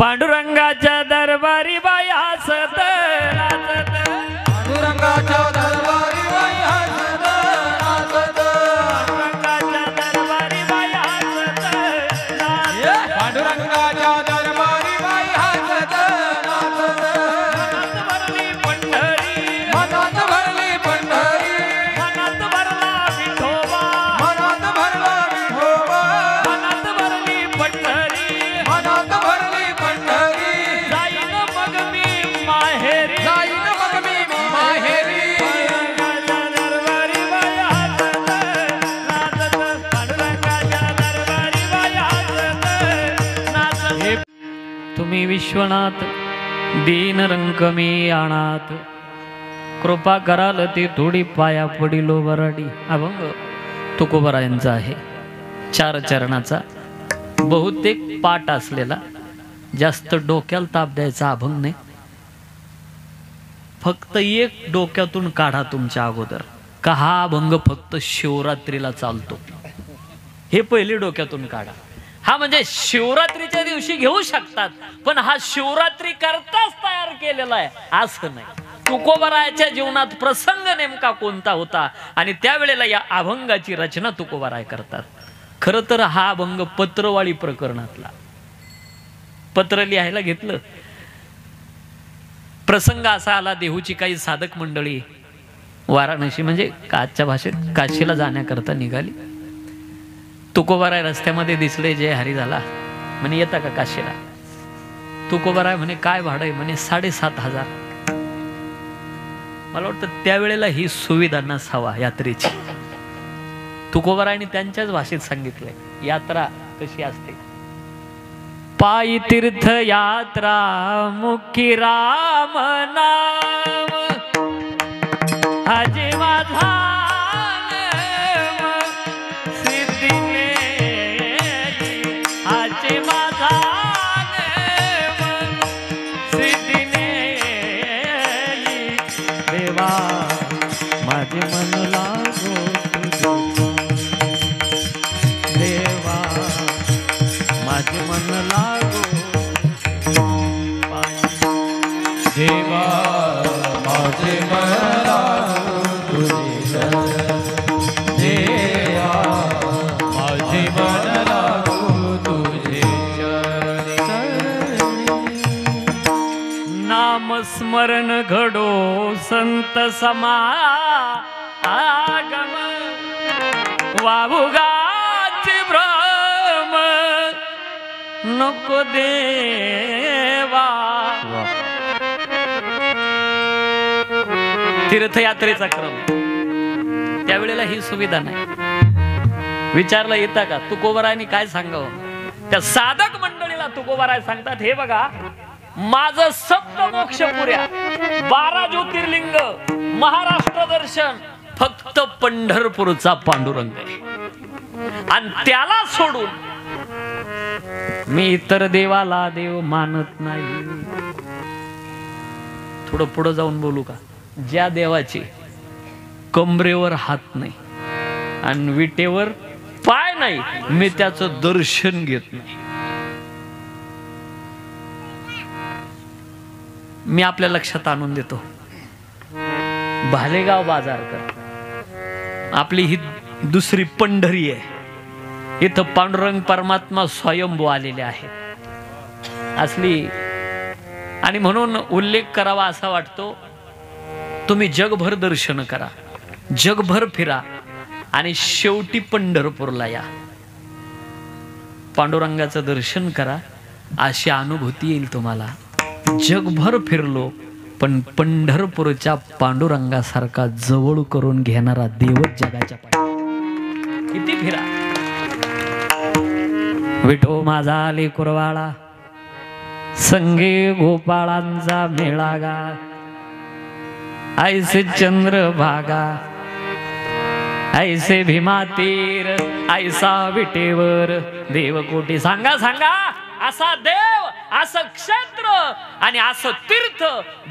पांडुरंगाच्या दरबारी बाई हसत नाचत, पांडुरंगाच्या दरबारी बाई हसत नाचत, पांडुरंगाच्या दरबारी बाई हसत नाचत, पांडुरंगाच्या दरबारी बाई हसत नाचत, मनात भरली पंढरी, मनात भरली पंढरी, मनात भरला विठोबा, मनात भरला विठोबा, मनात भरली पंढरी, मनात भरली पंढरी, जाईन मग मी माहेरी, जाईन मग मी माहेरी. पांडुरंगाच्या दरबारी बाई हसत नाचत, पांडुरंगाच्या दरबारी बाई हसत नाचत. तुम्ही विश्वनाथ दीन रंग मी अनाथ, कृपा कराल ती थोडी पाया पडिलो वराडी. अभंग तुकोबरायांचा आहे, 4 चरणाचा, बहुतेक पाठ असलेला, जास्त डोक्याला ताप द्यायचा अभंग नाही. फक्त एक डोक्यातून काढा तुमच्या अगोदर का हा अभंग फक्त शिवरात्रीला चालतो, हे पहिले डोक्यातून काढा. हा म्हणजे शिवरात्रीच्या दिवशी घेऊ शकतात, पण हा शिवरात्री करताच तयार केलेला आहे असं नाही. तुकोबरायाच्या जीवनात प्रसंग नेमका कोणता होता आणि त्यावेळेला या अभंगाची रचना तुकोबराय करतात. खरं तर हा अभंग पत्रवाळी प्रकरणातला, पत्र लिहायला घेतलं, प्रसंग असा आला, देहूची काही साधक मंडळी वाराणसी म्हणजे आजच्या भाषेत काशीला जाण्याकरता निघाली. तुकोबराय रस्त्यामध्ये दिसले, जय हरी झाला, म्हणे येता का काशीला? तुकोबराय म्हणे काय भाडं आहे? म्हणे 7,500. मला वाटतं त्यावेळेला ही सुविधा नसावा यात्रेची. तुकोबरायने त्यांच्याच भाषेत सांगितलंय यात्रा कशी असते. पायी तीर्थ यात्रा मुखी राम नाम, हाजी माझा माझे मन लागो देवा, माझे मन लागो देवा, माझे मन लागो देवा, माझे मन लागो तुझे चरणी. नाम स्मरण घडो संत समागम, वावुगाची भ्रम नको देवा. तीर्थयात्रेचा क्रम, त्यावेळेला ही सुविधा नाही. विचारलं येता का? तुकोबरायांनी काय सांगावं त्या साधक मंडळीला? तुकोबराय सांगतात, हे बघा, माझं सप्तमोक्ष पुऱ्या, 12 ज्योतिर्लिंग, महाराष्ट्र दर्शन, फक्त पंढरपूरचा पांडुरंग आहे आणि त्याला सोडून मी इतर देवाला देव मानत नाही. थोडं पुढे जाऊन बोलू का? ज्या देवाचे कमरेवर हात नाही आणि विटेवर पाय नाही, मी त्याचं दर्शन घेत नाही. मी आपल्या लक्षात आणून देतो, भालेगाव बाजारकर आपली ही दुसरी पंढरी आहे. इथं पांडुरंग परमात्मा स्वयंभू आलेले आहेत असली, आणि म्हणून उल्लेख करावा असा वाटतो. तुम्ही जगभर दर्शन करा, जगभर फिरा आणि शेवटी पंढरपूरला या, पांडुरंगाचं दर्शन करा, अशी अनुभूती येईल तुम्हाला. जगभर फिरलो पण पंढरपूरच्या पांडुरंगासारखा जवळ करून घेणारा देवच जगाच्या पाठी. किती फिरा. विठो माझा आले कुरवाळा, संगे गोपाळांचा मेळा गा, ऐसे चंद्रभागा, ऐसे भीमातीर, ऐसा विटेवर देवकोटी. सांगा सांगा, असा देव, असं क्षेत्र आणि असं तीर्थ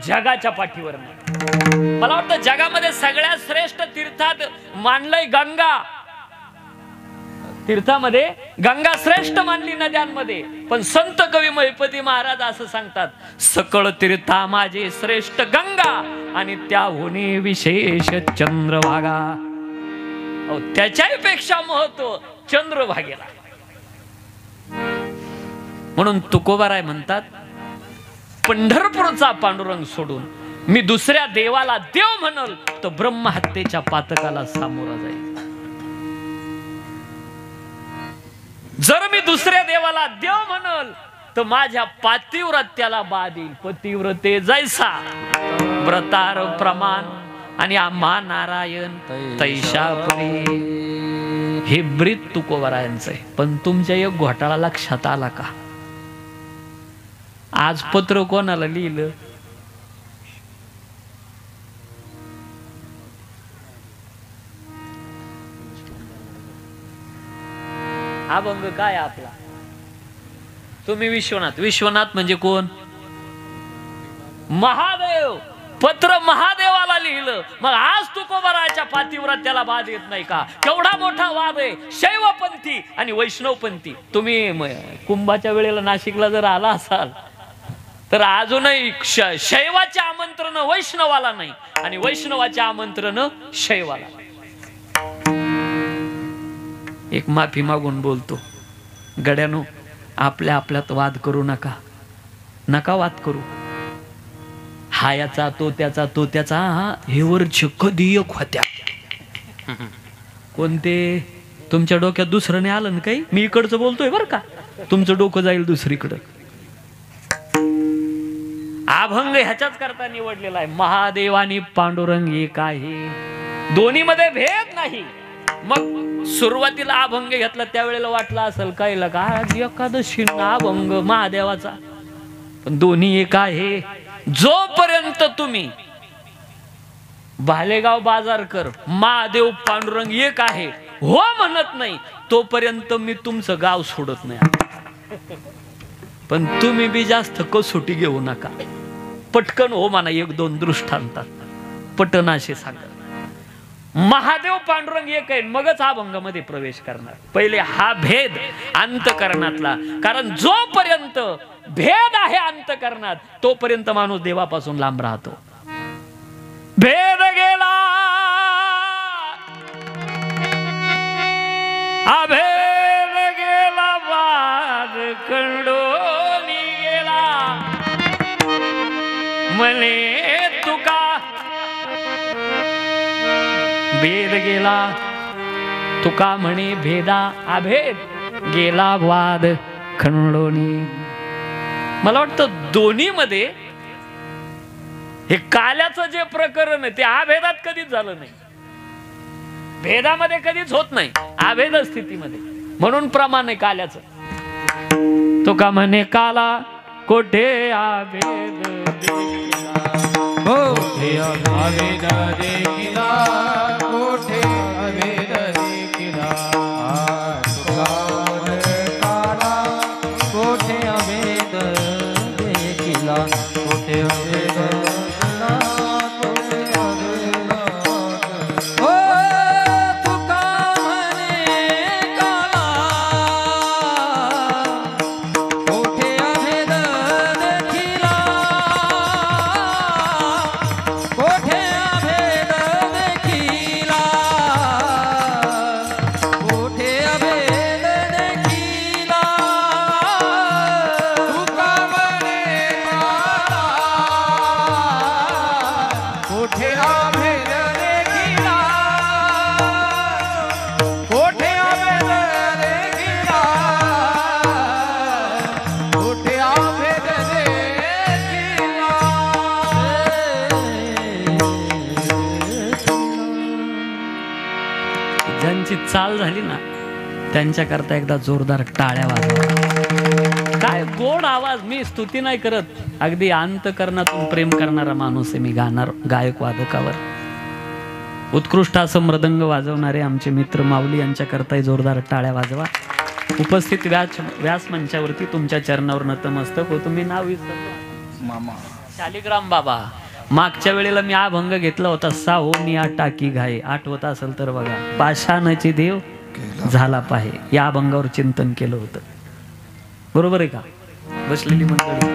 जगाच्या पाठीवर नाही. मला वाटतं जगामध्ये सगळ्यात श्रेष्ठ तीर्थात मानलंय गंगा. तीर्थामध्ये गंगा श्रेष्ठ मानली नद्यांमध्ये, पण संत कवी महिपती महाराज असं सांगतात, सकळ तीर्था माझे श्रेष्ठ गंगा आणि त्याहून विशेष चंद्रभागा. त्याच्याही पेक्षा महत्व चंद्रभागेला. म्हणून तुकोबाराय म्हणतात, पंढरपूरचा पांडुरंग सोडून मी दुसऱ्या देवाला देव म्हणल तर ब्रह्महत्येच्या पातकाला सामोरा जाईल. जर मी दुसऱ्या देवाला देव म्हणल तर माझ्या पातिव्रत्याला बाध येईल. पतिव्रते जैसा व्रतार प्रमाण आणि आम्हा नारायण तैशा परी. हे ब्रीत तुकोबारायांचं आहे. पण तुमच्या एक घोटाळा लक्षात आला का? आज पत्र कोणाला लिहिलं? अभंग काय आपला? तुम्ही विश्वनाथ. विश्वनाथ म्हणजे कोण? महादेव. पत्र महादेवाला लिहिलं. मग आज तुकोबाराच्या पातिव्रत्याला बाध येत नाही का? केवढा मोठा वाद आहे शैवपंथी आणि वैष्णवपंथी. तुम्ही कुंभाच्या वेळेला नाशिकला जर आला असाल तर अजूनही शैवाचे आमंत्रण वैष्णवाला नाही आणि वैष्णवाचे आमंत्रण शैवाला. एक माफी मागून बोलतो, गड्यानो आपल्या आपल्यात वाद करू नका. नका वाद करू. हा याचा तो त्याचा तो त्याचा. हा हे वरच कधी एक होत्या. कोणते? तुमच्या डोक्यात दुसरं नाही आलं ना काही? मी इकडचं बोलतोय बरं का, तुमचं डोकं जाईल दुसरीकडं. अभंग ह्याच्याच करता निवडलेला आहे. महादेव आणि पांडुरंग एक आहे, दोन्ही मध्ये भेद नाही. मग सुरुवातीला अभंग घेतला त्यावेळेला वाटलं असेल काय का एकादशी अभंग महादेवाचा, पण दोन्ही एक आहे. जोपर्यंत तुम्ही भालेगाव बाजारकर महादेव पांडुरंग एक आहे हो म्हणत नाही तोपर्यंत मी तुमचं गाव सोडत नाही. पण तुम्ही बी जास्त कसोटी घेऊ नका. पटकन हो म्हणा. एक दोन दृष्टांतात पटनाशे सांगा. महादेव पांडुरंग एक आहे मगच अभंगामध्ये प्रवेश करणार. पहिले हा भेद अंतकरणातला. कारण जोपर्यंत भेद आहे अंतकरणात तोपर्यंत माणूस देवापासून लांब राहतो. भेद गेला अभेद गेला वाद कंडोनी गेला म्हणे तुका. भेद गेला तुका म्हणे भेदा अभेद गेला वाद खंडोनी. मला वाटतं दोन्ही मध्ये हे काल्याचं जे प्रकरण आहे ते अभेदात कधीच झालं नाही. भेदामध्ये कधीच होत नाही, अभेद स्थितीमध्ये. म्हणून प्रमाण आहे काल्याचं. तुका म्हणे काला कोठे अभेद कोठे अभेद देखिला कोठे अभेद देखिला. काला कोठे अभेद देखिला कोठे अभेद चाल झाली ना त्यांच्या करता एकदा जोरदार टाळ्या वाजवा. काय गोड आवाज. मी स्तुती नाही करत, अगदी अंतकरणातून प्रेम करणारा माणूस आहे मी. गायक वादकावर उत्कृष्ट असं मृदंग वाजवणारे आमचे मित्र माऊली यांच्या करताही जोरदार टाळ्या वाजवा. उपस्थित व्यास मंचावरती तुमच्या चरणावर नतमस्तक होतो. मी नाव विसरलो, मामा शालिग्राम बाबा. मागच्या वेळेला मी अभंग घेतला होता साहो निया टाकी घाई, आठवत असेल तर बघा. पाषाणाचे देव झाला पाहिजे या अभंगावर चिंतन केलं होतं. बरोबर आहे का बसलेली मंडळी?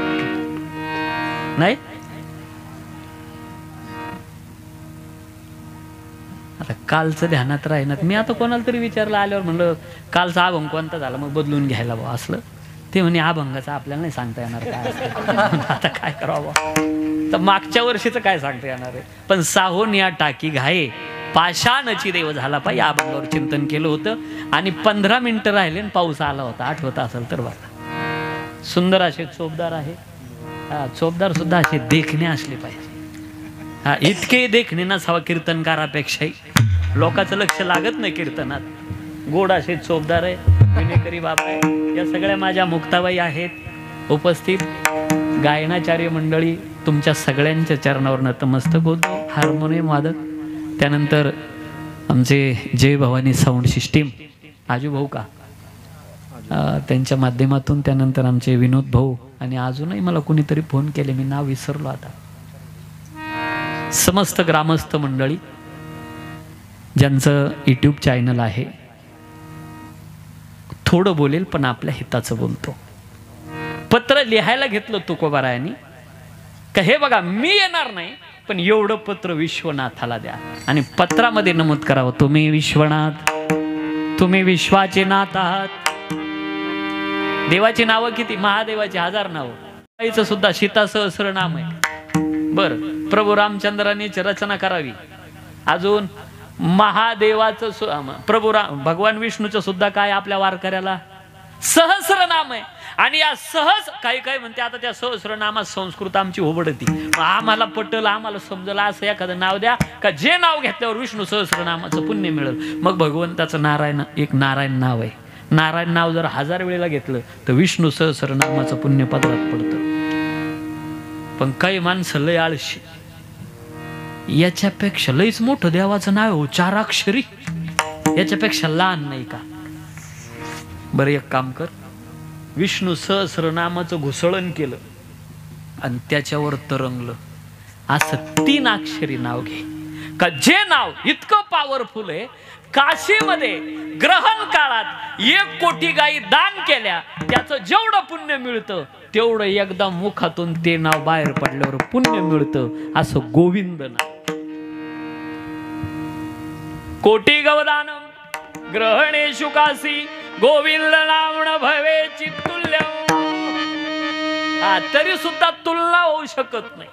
नाही आता कालचं ध्यानात राहीनात. मी आता कोणाला तरी विचारलं आल्यावर म्हणलं कालचा अभंग कोणता झाला मग बदलून घ्यायला बा असलं. ते म्हणे अभंगाचं आपल्याला नाही सांगता येणार काय असतं. आता काय करावं तर मागच्या वर्षीचं काय सांगता येणार आहे. पण साहोन या टाकी घाये पाषाणची देव झाला पाहिजे या अभंगावर चिंतन केलं होतं. आणि 15 मिनिटं राहिले आणि पाऊस आला होता. आठवत असेल तर बघा. सुंदर असे चोपदार आहे. चोपदार सुद्धा असे देखणे असले पाहिजे. इतके देखणे नसावा कीर्तनकारापेक्षाही. लोकांचं लक्ष लागत नाही कीर्तनात. गोड असे चोपदार आहे. विनेकरी बाबा आहे. या सगळ्या माझ्या मुक्ताबाई आहेत उपस्थित. गायनाचार्य मंडळी तुमच्या सगळ्यांच्या चरणावर नतमस्तक होतो. हार्मोनियम वादक त्यानंतर आमचे जय भवानी साऊंड सिस्टीम आजू भाऊ का त्यांच्या माध्यमातून त्यानंतर आमचे विनोद भाऊ आणि अजूनही मला कुणीतरी फोन केले मी नाव विसरलो आता. समस्त ग्रामस्थ मंडळी ज्यांचं यूट्यूब चॅनल आहे. थोडं बोलेल पण आपल्या हिताचं बोलतो. पत्र लिहायला घेतलं तुकोबारायांनी का हे बघा मी येणार नाही पण एवढं पत्र विश्वनाथाला द्या आणि पत्रामध्ये नमूद करावं तुम्ही विश्वनाथ तुम्ही विश्वाचे नाथ आहात. देवाची नावं किती महादेवाची 1000 नावं. सुद्धा सीता सहस्र नाम आहे. बर प्रभू रामचंद्रांनी रचना करावी. अजून महादेवाचं प्रभू भगवान विष्णूचं सुद्धा काय आपल्या वारकऱ्याला सहस्र नाम आहे. आणि या सहज काही काही म्हणते आता त्या सहस्रनामात संस्कृत आमची ओबडती. आम्हाला पटलं आम्हाला समजलं असं एखादं नाव द्या का जे नाव घेतल्यावर विष्णू सहस्रनामाचं पुण्य मिळेल. मग भगवंताचं नारायण एक नारायण नाव आहे. नारायण नाव जर 1000 वेळेला घेतलं तर विष्णू सहस्रनामाचं पुण्य पदरात पडतं. पण काही माणसं लय आळशी. याच्यापेक्षा लयच मोठं देवाचं नाव हो 4 अक्षरी. याच्यापेक्षा लहान नाही का? बरं एक काम कर विष्णू सहस्रनामाचं घुसळण केलं आणि त्याच्यावर तरंगलं असं 3 अक्षरी नाव घे का जे नाव इतकं पॉवरफुल आहे. काशीमध्ये ग्रहण काळात 1 कोटी गायी दान केल्या त्याचं जेवढं पुण्य मिळतं तेवढं एकदा मुखातून ते नाव बाहेर पडल्यावर पुण्य मिळतं. असं गोविंद नाव. कोटी गवदानम ग्रहणेषु काशी गोविंद नामण भवे चित्तुल्य. तरी सुद्धा तुलना होऊ शकत नाही.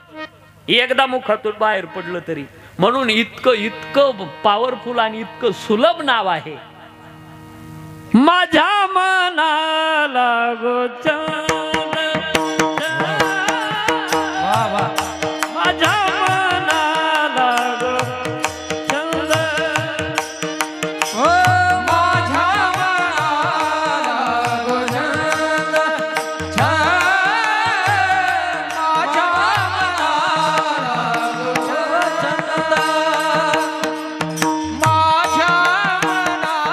एकदा मुखातून बाहेर पडलं तरी. म्हणून इतकं पॉवरफुल आणि इतकं सुलभ नाव आहे. माझ्या मनाला गोचर माझ्या मनाला गोचर माझ्या मनाला गोचर माझ्या मनाला गोचर माझ्या मनाला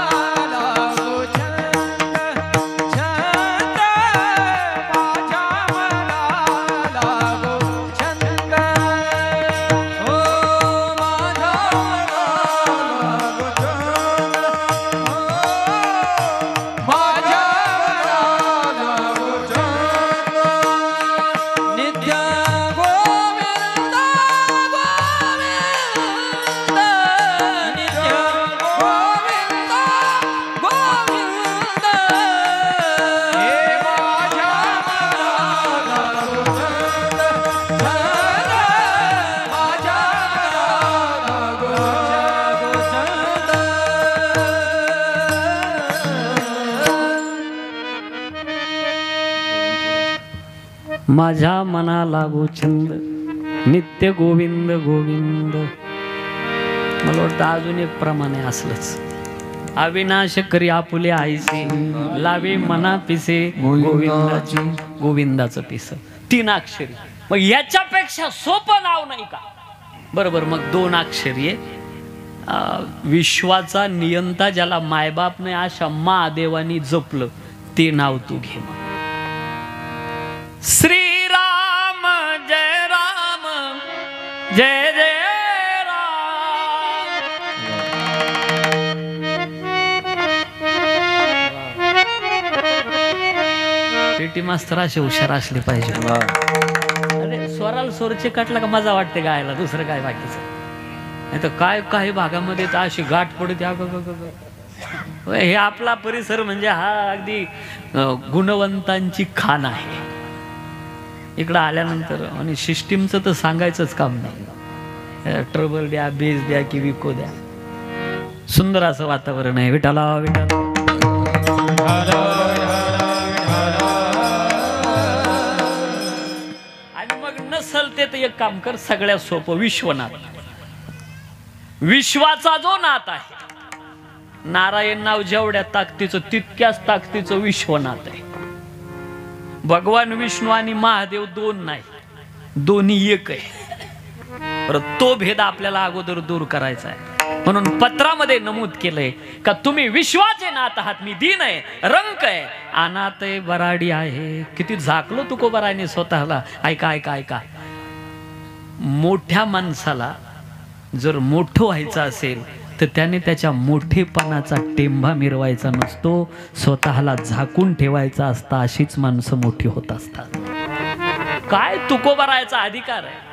माझ्या मना लागू छंद नित्य गोविंद गोविंद. मला वाटतं अजून एक प्रमाण आहे असलंच. अविनाश करी आपुले आईसे लावे मना पिसे गोविंदाची गोविंदाचं पिस. 3 अक्षरी. मग याच्यापेक्षा सोपं नाव नाही का? बरोबर. मग 2 अक्षरी आहे. विश्वाचा नियंता ज्याला मायबापने अशा महादेवानी जपलं ते नाव तू घे. श्रीराम जय राम जय जय राम. पेटी मास्तर असे हुशार असले पाहिजे. अरे स्वराला स्वरचे काटला का मजा वाटते गायला, दुसरं काय बाकीचं नाही तर काय काही भागामध्ये तर अशी गाठ पडते. हे आपला परिसर म्हणजे हा अगदी गुणवंतांची खाण आहे. इकडं आल्यानंतर आणि सिस्टीमचं तर सांगायचंच काम नाही. ट्रबल द्या, बेस द्या की विको द्या, सुंदर असं वातावरण आहे. विठाला विठाला आणि मग नसल ते तर एक काम कर, सगळ्यात सोपं विश्वनाथ. विश्वाचा जो नाथ आहे, नारायण नाव जेवढ्या ताकदीचं तितक्याच ताकदीचं विश्वनाथ आहे. भगवान विष्णू आणि महादेव दोन नाही, दोन्ही एक आहे. तर तो भेद आपल्याला अगोदर दूर करायचा आहे. म्हणून पत्रामध्ये नमूद केलंय का तुम्ही विश्वाचे नाथ आहात. मी दीन आहे, रंक आहे, अनाथ आहे, बराडी आहे. किती झाकलो तुकोबाराने स्वतःला. ऐका ऐका ऐका, मोठ्या माणसाला जर मोठं व्हायचं असेल तर त्याने त्याच्या मोठेपणाचा टेंभा मिरवायचा नसतो, स्वतःला झाकून ठेवायचा असता. अशीच माणसं मोठी होत असतात. काय तुकोबारायचा अधिकार आहे.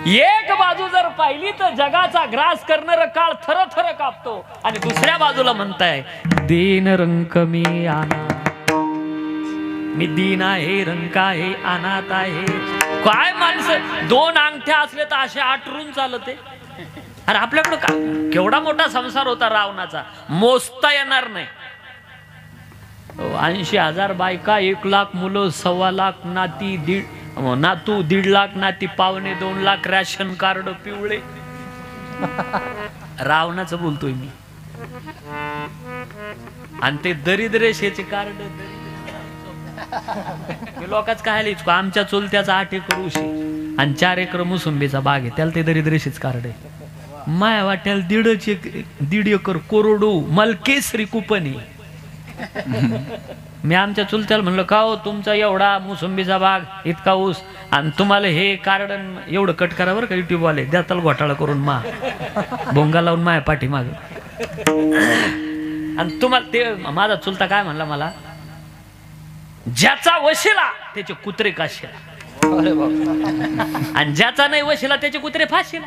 एक बाजू जर पाहिली तर जगाचा ग्रास करणार काळ थर थर कापतो आणि दुसऱ्या बाजूला म्हणताय दीन रंक मी अनाथ. मी दीन आहे, रंक आहे, अनाथ आहे. काय माणसं दोन अंगठ्या असले तर असे आटरून चालते. अरे आपल्याकडं का केवढा मोठा संसार होता रावणाचा, मोजता येणार नाही. 80,000 बायका, 1 लाख मुलं, 1.25 लाख नाती, नातू, 1.5 लाख नाती, 1.25-2 लाख रॅशन कार्ड पिवळे. रावणाचं बोलतोय मी. आणि ते दरिद्रेशेचे कार्ड लोकांच काय आमच्या चुलत्याचा 8 एकर ऊस आणि 4 एकर मोसंबीचा बाग आहे, त्याला ते दरिद्रेशीच कार्ड आहे. माया वाट्याला 1.5 एकर कोरडू मलकेसरी कुपन आहे. मी आमच्या चुलत्याला म्हणलं का हो तुमचा एवढा मोसंबीचा बाग, इतका ऊस आणि तुम्हाला हे कार्ड एवढं कट करा बरं का युट्यूब वाले, द्याताल घोटाळा करून मा भोंगा लावून माया पाठी माग. आणि तुम्हाला ते माझा चुलता काय म्हणला मला, ज्याचा वशिला त्याचे कुत्रे काशीला आणि ज्याचा नाही वशिला त्याचे कुत्रे फाशीला.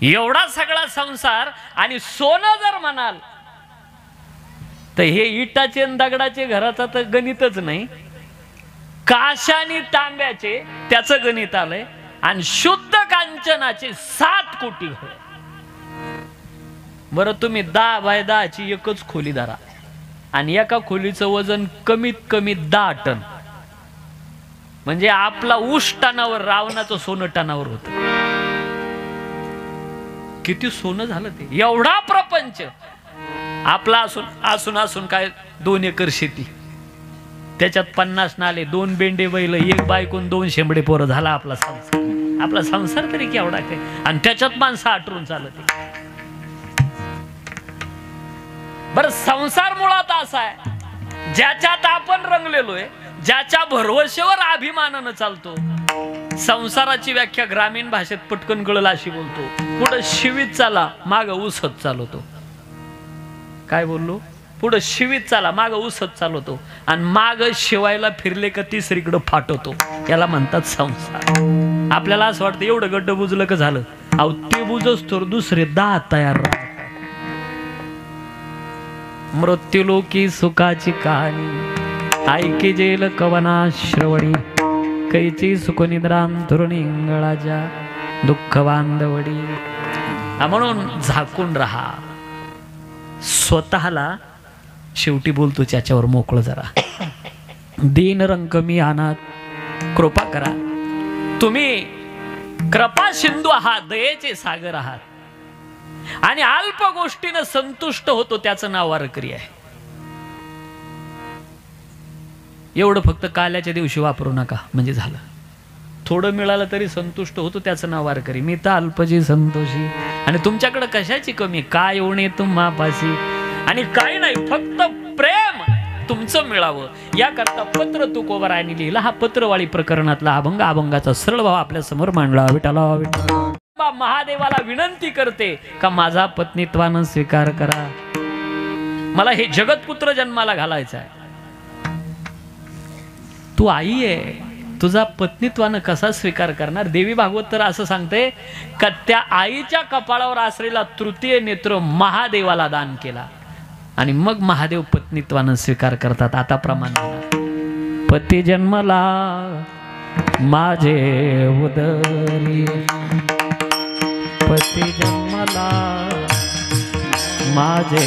एवढा सगळा संसार आणि सोनं जर म्हणाल तर हे इटाचे दगडाचे घराचा तर गणितच नाही. काशानी तांब्याचे त्याचं गणित आलंय आणि शुद्ध कांचनाचे 7 कोटी घर. बरं तुम्ही 10 बाय 10ची एकच खोली धरा आणि एका खोलीचं वजन कमीत कमी 10 टन. म्हणजे आपला ऊस टनावर रावणाचं सोनं टनावर होत. किती सोनं झालं ते. एवढा प्रपंच आपला असून असून काय 2 एकर शेती, त्याच्यात 50 नाले, 2 बेंडे बैल, 1 बायकून 2 शेंबडे पोरं, झाला आपला संसार. आपला संसार तरी केवढा काय. आणि त्याच्यात माणसं आटरून चालत. बर संसार मुळात असा आहे ज्याच्यात आपण रंगलेलोय, ज्याच्या भरवशावर अभिमानानं चालतो. संसाराची व्याख्या ग्रामीण भाषेत पटकन कळलं अशी बोलतो, पुढे शिवीत चाला माग उसत चालवतो. काय बोललो, पुढे शिवीत चाला माग उसत चालवतो आणि माग शिवायला फिरले का तिसरीकडे फाटवतो. याला म्हणतात संसार. आपल्याला असं वाटतं एवढं गड्ड बुजलं का झालं. अहो ते बुजच तर दुसरे 10 तयार राहतात. मृत्यूलोकी सुखाची कहाणी ऐके जेल कवना श्रवणी, कैची सुखनिद्रांतरुणी इंगळाच्या दुःख बांधवडी. म्हणून झाकून राहा स्वतःला. शेवटी बोलतो त्याच्यावर मोकळं जरा. दीन रंक मी अनाथ, कृपा करा. तुम्ही कृपा सिंधू आहात, दयेचे सागर आहात आणि अल्प गोष्टीनं संतुष्ट होतो त्याचं नाव वारकरी आहे. एवढं फक्त काल्याच्या दिवशी वापरू नका म्हणजे झालं. थोडं मिळालं तरी संतुष्ट होतो त्याचं नाव वारकरी. मी तर अल्पजी संतोषी. आणि तुमच्याकडे कशाची कमी, काय उणे तुम्हापाशी आणि काही नाही, फक्त प्रेम तुमचं मिळावं याकरता पत्र तुकोबारायांनी लिहिलं. हा पत्रवाळी प्रकरणातला अभंग, अभंगाचा सरळ भाव आपल्या समोर मांडला. विठाला विठ्ठला. महादेवाला विनंती करते का माझा पत्नीत्वानं स्वीकार करा. मला हे जगतपुत्र जन्माला घालायचा आहे. तू आई आहे, तुझा पत्नीत्वानं कसा स्वीकार करणार? देवी भागवत तर असं सांगते का त्या आईच्या कपाळावर आसरेला तृतीय नेत्र महादेवाला दान केला आणि मग महादेव पत्नीत्वानं स्वीकार करतात. आता प्रमाण पती जन्मला माझे उदरी, पती जन्मला माझे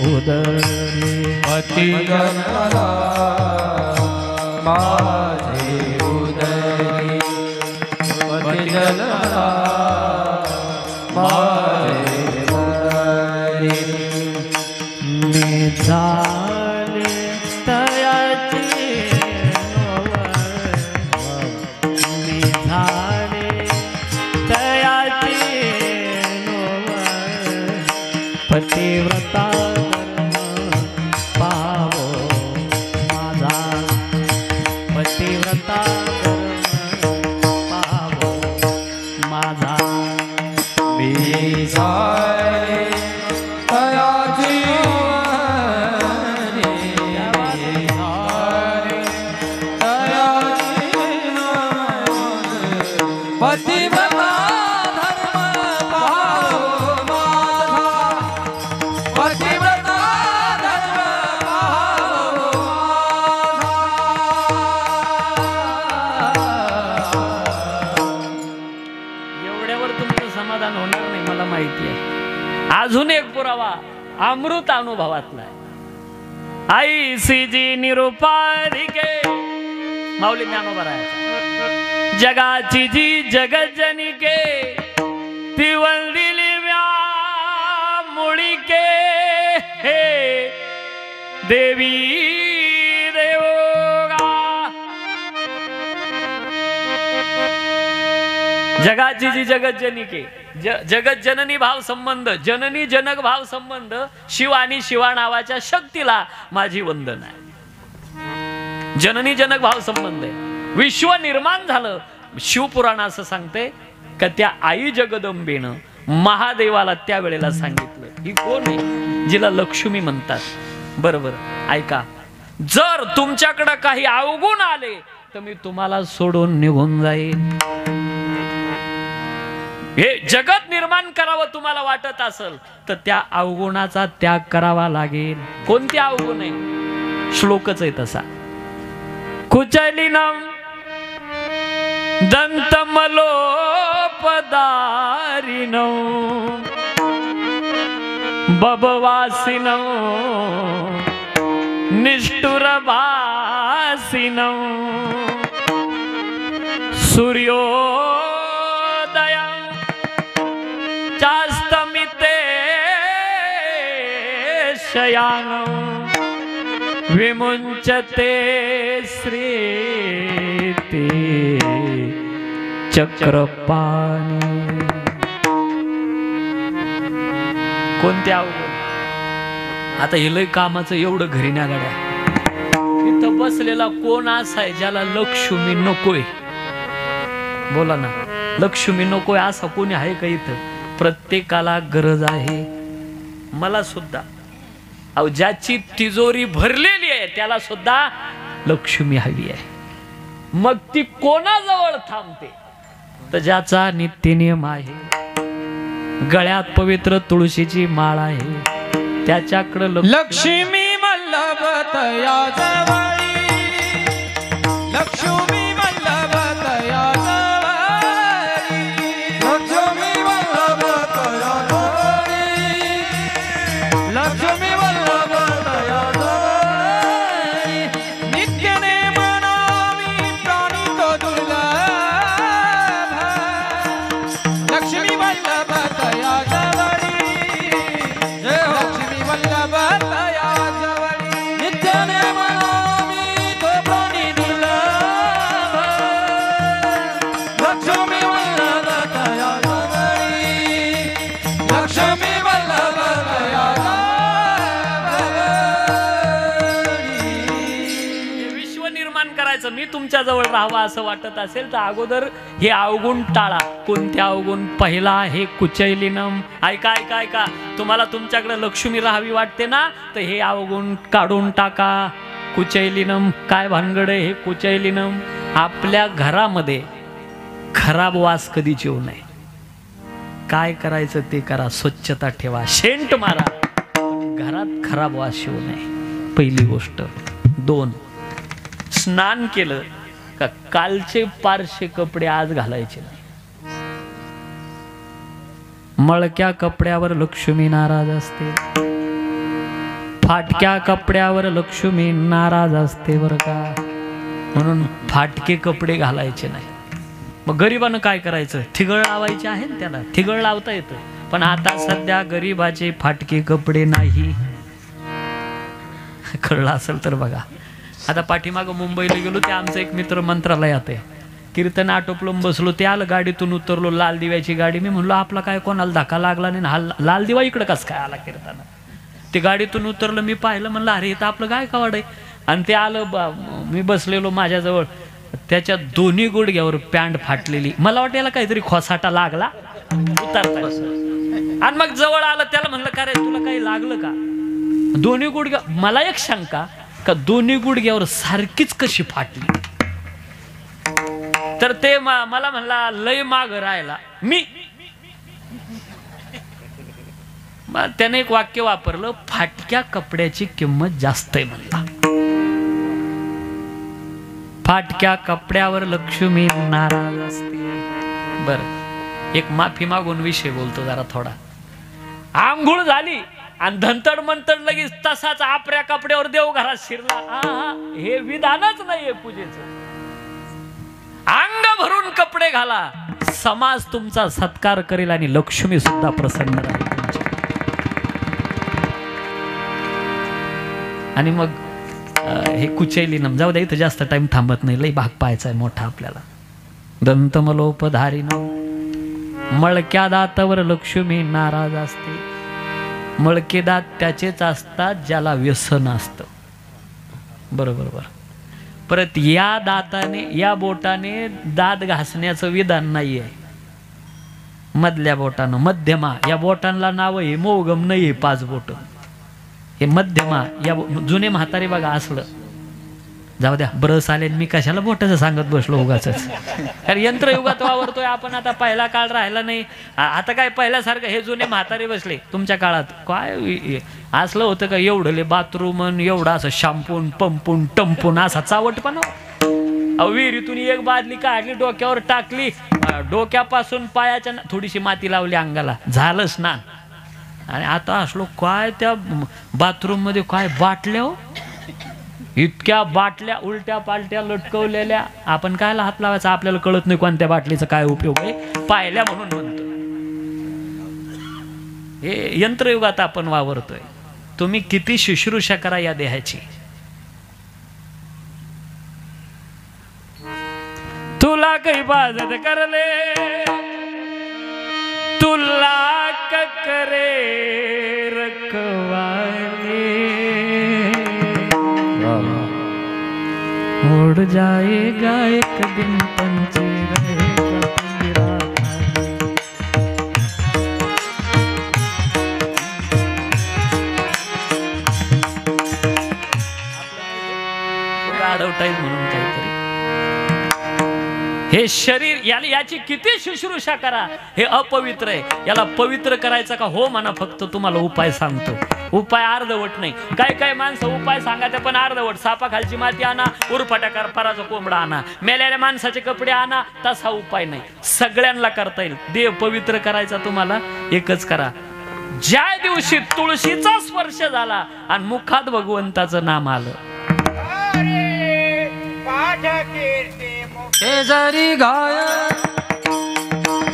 उदरी, पती जन्मला माझे उदरी, पती जन्मला माझे उदरी. मी झाले तयाची मी झाले तयाची पतिव्रता पावो माझा, पतिव्रता पावो माझा. मी झाले तयाची पतिव्रता धर्म पाहो माझा, पतिव्रता धर्म पाहो माझा. एवढ्यावर तुमचं समाधान होणार नाही मला माहिती आहे. अजून एक पुरावा अमृत अनुभवातला आहे. आई सीजी निरुपाधिके माऊली ज्ञानोबा राहायचा. जगाची जी जगज्जनिके ती वंदिली मुळीके हे देवी देवोगा. जगाची जी जगज्जनिके जगज्जननी भाव संबंध, जननी जनक भाव संबंध, शिव आणि शिवा नावाच्या शक्तीला माझी वंदन आहे. जननी जनक भाव संबंध आहे. विश्व निर्माण झालं. शिवपुराण असं सांगते का त्या आई जगदंबेनं महादेवाला त्यावेळेला सांगितलं ही कोण आहे, जिला लक्ष्मी म्हणतात. बरोबर ऐका, जर तुमच्याकडे काही अवगुण आले तर मी तुम्हाला सोडून निघून जाईल. हे जगत निर्माण करावं तुम्हाला वाटत असेल तर त्या अवगुणाचा त्याग करावा लागेल. कोणते अवगुण आहे? श्लोकच आहे तसा. कुचलिनम दंतमलोपदारिनो बबवासिनो निष्ठुरभासिनो सूर्योदयं चास्तमिते शयानो विमुंचते श्रीती चक्रपाणी. कोणत्या अवगुण? आता हे लय कामाचं एवढं घरी ना गाड्या. इथं बसलेला कोण असा आहे ज्याला लक्ष्मी नकोय? बोला ना, लक्ष्मी नकोय असा कोणी आहे का इथं? प्रत्येकाला गरज आहे, मला सुद्धा. अहो ज्याची तिजोरी भरलेली आहे त्याला सुद्धा लक्ष्मी हवी आहे. मग ती कोणाजवळ थांबते? तर ज्याचा नित्य नियम आहे, गळ्यात पवित्र तुळशीची माळ आहे, त्याच्याकडे लक्ष्मी वल्लभ तया जवळी, लक्ष्मी वल्लभ तया जवळी, लक्ष्मी वल्लभ तया जवळी, लक्ष्मी वल्लभ तया जवळी. नित्य नेम नामी प्राणी तो दुर्लभ, लक्ष्मी वल्लभ तया जवळी, लक्ष्मी वल्लभ तया जवळी. नित्य नेम नामी तो प्राणी दुर्लभ, लक्ष्मी वल्लभ तया जवळी, लक्ष्मी वल्लभ तया जवळी. विश्व निर्माण करायचं, मी तुमच्या जवळ राहावं असं वाटत असेल तर अगोदर हे अवगुण टाळा. कोणते अवगुण? पहिला आहे कुचैलिनम. ऐका ऐका ऐका, तुम्हाला तुमच्याकडे लक्ष्मी राहावी वाटते ना, तर हे अवगुण काढून टाका. कुचैलिनम. काय भानगड आहे हे कुचैलिनम? आपल्या घरामध्ये खराब वास कधीच येऊ नये. काय करायचं ते करा, स्वच्छता ठेवा, शेंट मारा, घरात खराब वास येऊ नये, पहिली गोष्ट. 2, स्नान केलं का कालचे पारशे कपडे आज घालायचे नाही. मळक्या कपड्यावर लक्ष्मी नाराज असते, फाटक्या कपड्यावर लक्ष्मी नाराज असते बरं का. म्हणून फाटके कपडे घालायचे नाही. मग गरिबानं काय करायचं? थिगळ लावायचे आहे ना त्याला, थिगळ लावता येतं. पण आता सध्या गरिबाचे फाटके कपडे नाही. कळलं असेल तर बघा. आता पाठीमागं मुंबईला गेलो, ते आमचा एक मित्र मंत्रालयात आहे, कीर्तन आटोपलं बसलो, ते आलं, गाडीतून उतरलो, लाल दिव्याची गाडी. मी म्हणलो आपला काय कोणाला धक्का लागला नाही ना, हा लाल दिवा इकडं कस काय आला कीर्तन? ते गाडीतून उतरलं, मी पाहिलं, म्हणलं अरे इथं आपलं काय कावड आहे. आणि ते आलं, मी बसलेलो माझ्याजवळ, त्याच्या दोन्ही गुडघ्यावर पॅन्ट फाटलेली. मला वाटतं याला काहीतरी खोसाटा लागला उतरता. आणि मग जवळ आलं, त्याला म्हणलं का रे तुला काही लागलं का? दोन्ही गुडघ्या. मला एक शंका का दोन्ही गुडघ्यावर सारखीच कशी फाटली? तर ते मला म्हणला लय माग राहिला मी. त्याने एक वाक्य वापरलं, फाटक्या कपड्याची किंमत जास्त आहे म्हणला. फाटक्या कपड्यावर लक्ष्मी नाराज असते. बर, एक माफी मागून विषय बोलतो जरा थोडा. आंघोळ झाली आणि धंतड मंतड लगेच तसाच आपल्या कपड्यावर देव घरात शिरला. हे विधानच नाहीये पूजेचं. अंग भरून कपडे घाला, समाज तुमचा सत्कार करेल आणि लक्ष्मी सुद्धा प्रसन्न राहील. आणि मग हे कुचैलिनम जाऊ द्या, इथं जास्त टाइम थांबत नाही, लई भाग पाहायचा आहे मोठा आपल्याला. दंतमलोपधारिणम. मळक्या दातावर लक्ष्मी नाराज असते. मळके दात त्याचेच असतात ज्याला व्यसन असतं. बरोबर. परत या दाताने, या बोटाने दात घासण्याचं विधान नाही आहे. मधल्या बोटानं, मध्यमा, या बोटांना नाव आहे, मोगम नाही आहे 5 बोट. हे मध्यमा, या जुने म्हातारे बघा असलं. जाऊ द्या, ब्रस आले, मी कशाला बोटाचं सांगत बसलो उगाच. कारण यंत्रयुगात वावरतोय आपण आता, पहिला काळ राहिला नाही आता. काय पहिल्यासारखं हे जुने म्हातारे बसले तुमच्या काळात काय असलं होतं का? एवढले बाथरूम, एवढा असं शॅम्पून पंपून टंपून असा चावटपणा. विहिरीतून एक बादली काढली, डोक्यावर टाकली, डोक्यापासून पायाच्या थोडीशी माती लावली अंगाला, झालं स्नान. आणि आता असलो काय त्या बाथरूम मध्ये काय बाटल्या हो, इतक्या बाटल्या उलट्या पालट्या लटकवलेल्या. आपण कायला हात लावायचा? आपल्याला कळत नाही कोणत्या बाटलीचा काय उपयोग आहे, पाहिल्या म्हणून म्हणतो. हे यंत्रयुगात आपण वावरतोय. तुम्ही किती शुश्रूषा करा या देहाची. तुला काही बाजत करले, तुला करे रखवाले, उड़ जाएगा एक दिन पंछी रहेगा तेरा खाली. अडवटाईज म्हणून काहीतरी. हे शरीर, याची किती शुश्रूषा करा, हे अपवित्र आहे. याला पवित्र करायचं का? हो म्हणा, फक्त तुम्हाला उपाय सांगतो. उपाय अर्धवट नाही. काय माणसं उपाय सांगायचं पण अर्धवट. सापाखालची माती आणा, उरफाट्या करपाराचा कोंबडा आणा, मेलेल्या माणसाचे कपडे आणा, तसा उपाय नाही. सगळ्यांना करता येईल. देव पवित्र करायचा तुम्हाला एकच करा. ज्या दिवशी तुळशीचा स्पर्श झाला आणि मुखात भगवंताचं नाम आलं, जरी गाय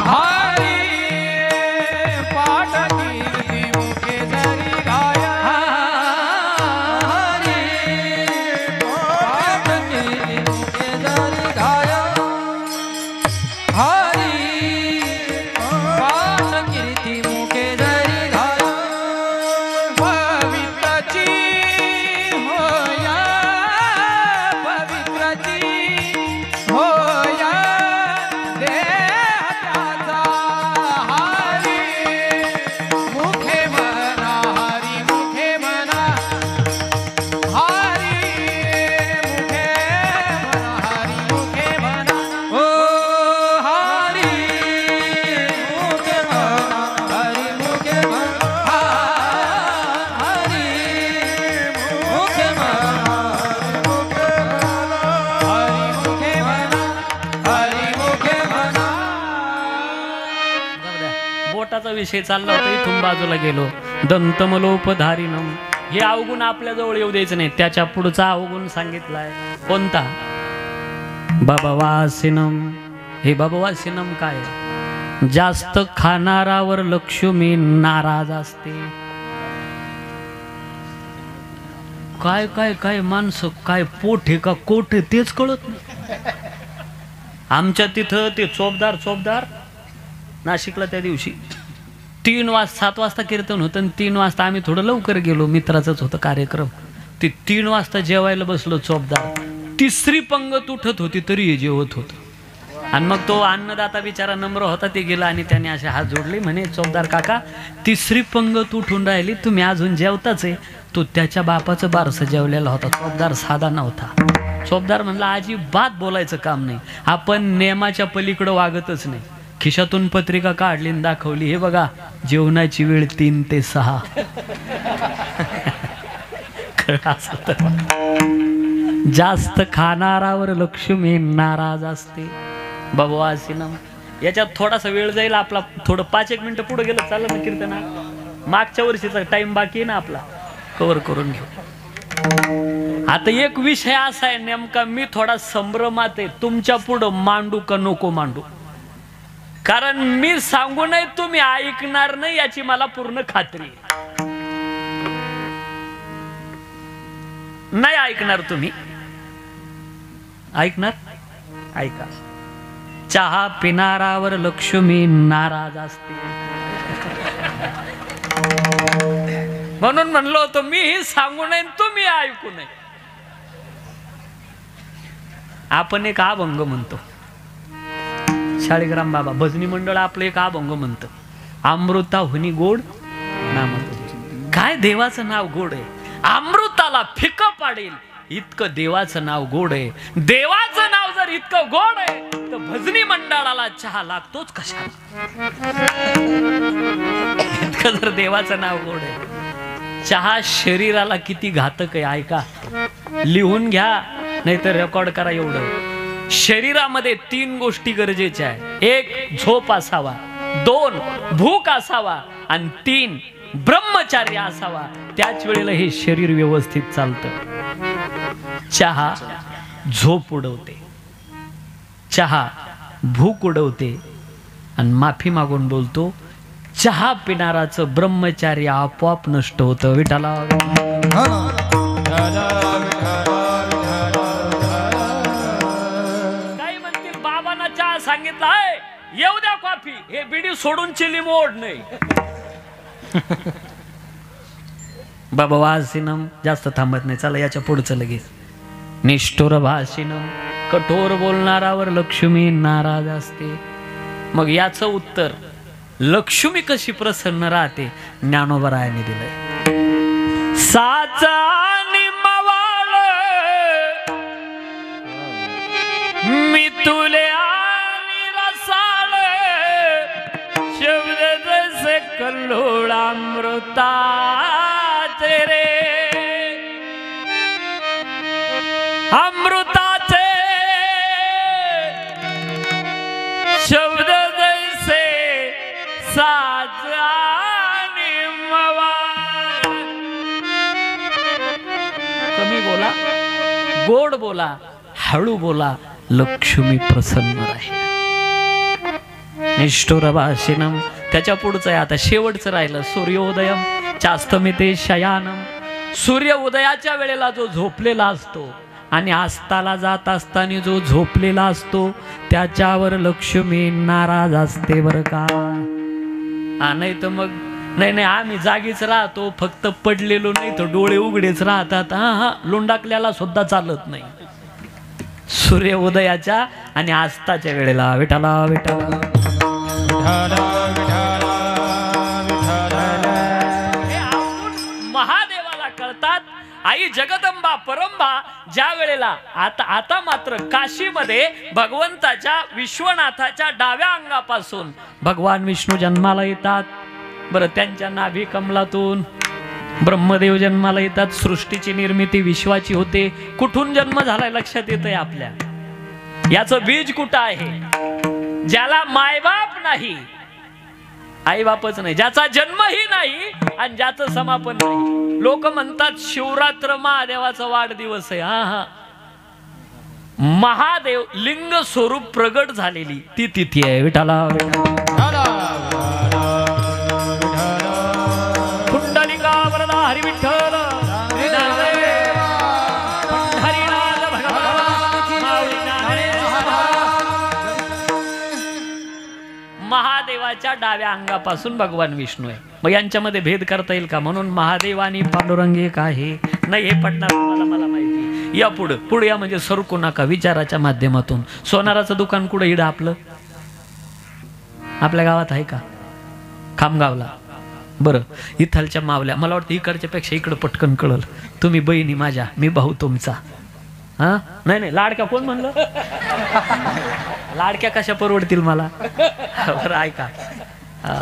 हरी पाठ कीर्ती मुखे जरी गाय हरी पाठ कीर्ती मुखे जरी गाय हरी पाठ कीर्ती मुखे जरी गाय पवित्राची होया पवित्राची होया पोटाचा विषय चालला होता, इथून बाजूला गेलो. दंतमलोपधारिणम हे अवगुण आपल्या जवळ येऊ द्यायचं नाही. त्याच्या पुढचा अवगुण सांगितलाय कोणता? बाबावासिनम. हे बाबावासिनम काय? जास्त खाणारावर लक्ष्मी नाराज असते. काय काय काय माणसं, काय पोट आहे का कोट आहे तेच कळत नाही. आमच्या तिथं ते चोपदार नाशिकला त्या दिवशी 7 वाजता कीर्तन होतं आणि 3 वाजता आम्ही थोडं लवकर गेलो. मित्राचाच होतं कार्यक्रम. ते 3 वाजता जेवायला बसलो. चोपदार 3री पंगत उठत होती तरी जेवत होतं. आणि मग तो अन्नदाता बिचारा नम्र होता, ते गेला आणि त्याने असे हात जोडले. म्हणे चोपदार काका 3री पंगत उठून राहिली, तुम्ही अजून जेवताच आहे. तो त्याच्या बापाचं बारसं जेवलेला होता. चोपदार साधा नव्हता. चोपदार म्हणला अजिबात बोलायचं काम नाही, आपण नियमाच्या पलीकडं वागतच नाही. खिशातून पत्रिका काढली आणि दाखवली, हे बघा जेवणाची वेळ 3 ते 6. जास्त खाणारावर लक्ष्मी नाराज असते. बाबावासिनम. याच्यात थोडासा वेळ जाईल आपला, थोडं 5-1 मिनिटं पुढे गेलं चाललं ना कीर्तना. मागच्या वर्षीचा टाइम बाकी आहे ना आपला, कव्हर करून घेऊ. आता एक विषय असा आहे नेमका, मी थोडा संभ्रमात आहे तुमच्या पुढं मांडू का नको मांडू. कारण मी सांगू नये तुम्ही ऐकणार नाही याची मला पूर्ण खात्री आहे. नाही ऐकणार तुम्ही. ऐकणार? ऐका. चहा पिणारावर लक्ष्मी नाराज असते. म्हणून म्हणलो होतो मी सांगू नये तुम्ही ऐकू नये. आपण एक अभंग म्हणतो, शाळीग्राम बाबा भजनी मंडळ आपलं एक अभंग म्हणतं, अमृता हुनी गोड नाम. काय देवाचं नाव गोड आहे, अमृताला फिकं पाडेल इतकं देवाचं नाव गोड आहे. देवाचं नाव जर इतकं गोड आहे तर भजनी मंडळाला चहा लागतोच कशाला. इतकं जर देवाचं नाव गोड आहे. चहा शरीराला किती घातक आहे ऐका, लिहून घ्या नाहीतर रेकॉर्ड करा. एवढं शरीरामध्ये 3 गोष्टी गरजेच्या आहे. 1 झोप असावा, 2 भूक असावा आणि 3 ब्रह्मचार्य असावा. त्याच वेळेला हे शरीर व्यवस्थित चालतं. चहा झोप उडवते, चहा भूक उडवते आणि माफी मागून बोलतो चहा पिणाराचं ब्रह्मचार्य आपोआप नष्ट होतं. विठाला काही म्हणतील बाबांना चहा सांगितला आहे येऊ द्या कॉफी, हे बिडी सोडून चिली मोड नाही. बाबा वासिनम जास्त थांबत नाही. चला याच्या पुढचं लगेच. निष्ठुर भाषिनम कठोर बोलणारावर लक्ष्मी नाराज असते. मग याचं उत्तर लक्ष्मी कशी प्रसन्न राहते ज्ञानोबरायाने दिलंय. साचा निमवाळ मी तुले आणि रसाळ शब्द जसे कल्लोळ अमृताचे रे, अमृताचे शब्द जैसे साज आणि मवाळ. कमी बोला, गोड बोला, हळू बोला, लक्ष्मी प्रसन्न राहील. निष्ठुर भाषिनम. त्याच्या पुढचं आहे आता शेवटचं राहिलं. सूर्योदयम चास्तमिते शयानम. सूर्य उदयाच्या वेळेला जो झोपलेला असतो आणि अस्ताला जात असताना जो झोपलेला असतो त्याच्यावर लक्ष्मी नाराज असते बरं का. नाही तर मग नाही आम्ही जागीच राहतो, फक्त पडलेलो नाही तर डोळे उघडेच राहतात. हा लोंडाकल्याला सुद्धा चालत नाही. सूर्य उदयाच्या आणि अस्ताच्या वेळेला विठाला विठाला महादेवाला कळतात. आई जगदंबा परंबा ज्या वेळेला आता मात्र काशीमध्ये भगवंताच्या विश्वनाथाच्या डाव्या अंगापासून भगवान विष्णू जन्माला येतात. बरं त्यांच्या नाभी कमलातून ब्रह्मदेव जन्माला येतात. सृष्टीची निर्मिती विश्वाची होते. कुठून जन्म झालाय लक्षात येतंय आपल्या. याचं बीज कुठं आहे? ज्याला मायबाप नाही आई बापच नाही, ज्याचा जन्मही नाही आणि ज्याचं समापन नाही. लोक म्हणतात शिवरात्र महादेवाचा वाढदिवस आहे. हा हा, महादेव लिंग स्वरूप प्रगट झालेली ती तिथी आहे. विठाला कुंडलिका वरदा हरी विठ्ठल महादेवाच्या डाव्या अंगापासून भगवान विष्णू आहे. मग यांच्यामध्ये भेद करता येईल का? म्हणून महादेव आणि पांडुरंग एक आहे. नाही हे पटणार तुम्हाला, मला माहिती. या पुढे पुढे या, म्हणजे सरकू नका विचाराच्या माध्यमातून. सोनाराचं दुकान कुठं इडं आपलं? आपल्या गावात आहे का? खामगावला. बरं, इथलच्या मावल्या, मला वाटतं इकडच्या पेक्षा इकडं पटकन कळल. तुम्ही बहिणी माझ्या, मी भाऊ तुमचा. हा नाही नाही, लाडक्या कोण म्हणलं? लाडक्या कशा परवडतील मला? बरं ऐका,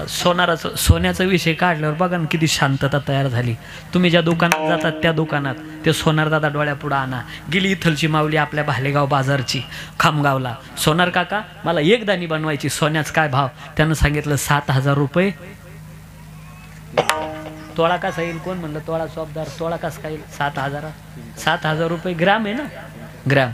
सोनाराचं सोन्याचा विषय काढल्यावर बघा ना किती शांतता तयार झाली. तुम्ही ज्या दुकानात जातात त्या दुकानात ते सोनार दादा डोळ्यापुढं आणा. गेली इथलची माऊली आपल्या भालेगाव बाजारची खामगावला, सोनार काका मला एक दाणी बनवायची, सोन्याच काय भाव? त्यानं सांगितलं 7,000 रुपये. तोळा कसा येईल? कोण म्हणलं तोळा? शॉपदार, तोळा कसा काय येईल? 7,000. 7,000 रुपये ग्रॅम आहे ना, ग्रॅम.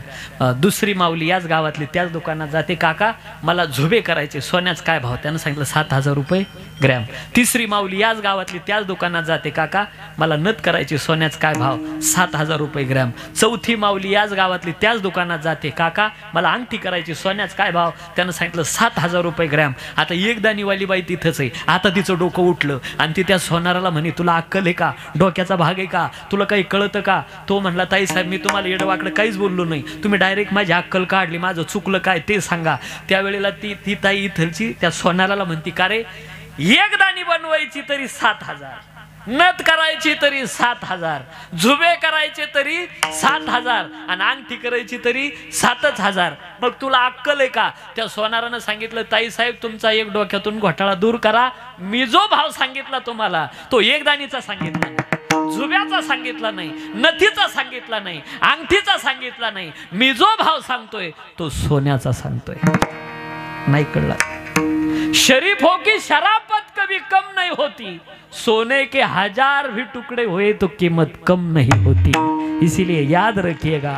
दुसरी माऊली याच गावातली त्याच दुकानात जाते, काका मला झुबे करायचे, सोन्याच काय भाव? त्यानं सांगितलं 7,000 रुपये ग्रॅम. तिसरी माऊली याच गावातली त्याच दुकानात जाते, काका मला नथ करायची, सोन्याच काय भाव? 7,000 रुपये ग्रॅम. चौथी माऊली याच गावातली त्याच दुकानात जाते, काका मला अंगठी करायची, सोन्याच काय भाव? त्यानं सांगितलं 7,000 रुपये ग्रॅम. आता एक दाणीवाली बाई तिथंच आहे. आता तिचं डोकं उठलं आणि ती त्या सोनाराला म्हणे, तुला अक्कल आहे का? डोक्याचा भाग आहे का? तुला काही कळतं का? तो म्हणला, ताई साहेब मी तुम्हाला येडवाकडं काहीच बोललो नाही, तुम्ही डायरेक्ट माझी अक्कल काढली, माझं चुकलं काय ते सांगा. त्यावेळेला ती ताई इथलची त्या सोनाराला म्हणती, का रे एक दाणी बनवायची तरी 7,000, नथ करायची तरी 7,000, झुबे करायचे तरी 7,000 आणि अंगठी करायची तरी 7,000. मग तुला अक्कल आहे का? त्या सोनारानं सांगितलं, ताई साहेब तुमचा एक डोक्यातून घोटाळा दूर करा. मी जो भाव सांगितला तुम्हाला तो एक दाणीचा सांगितला नाही, झुब्याचा सांगितला नाही, नथीचा सांगितला नाही, अंगठीचा सांगितला नाही. मी जो भाव सांगतोय तो सोन्याचा सांगतोय. नाही कळला? शरीफ हो की शराफत कभी कम नहीं होती, सोने के 1000 भी टुकड़े हुए तो कीमत कम नहीं होती. इसीलिए याद रखिएगा,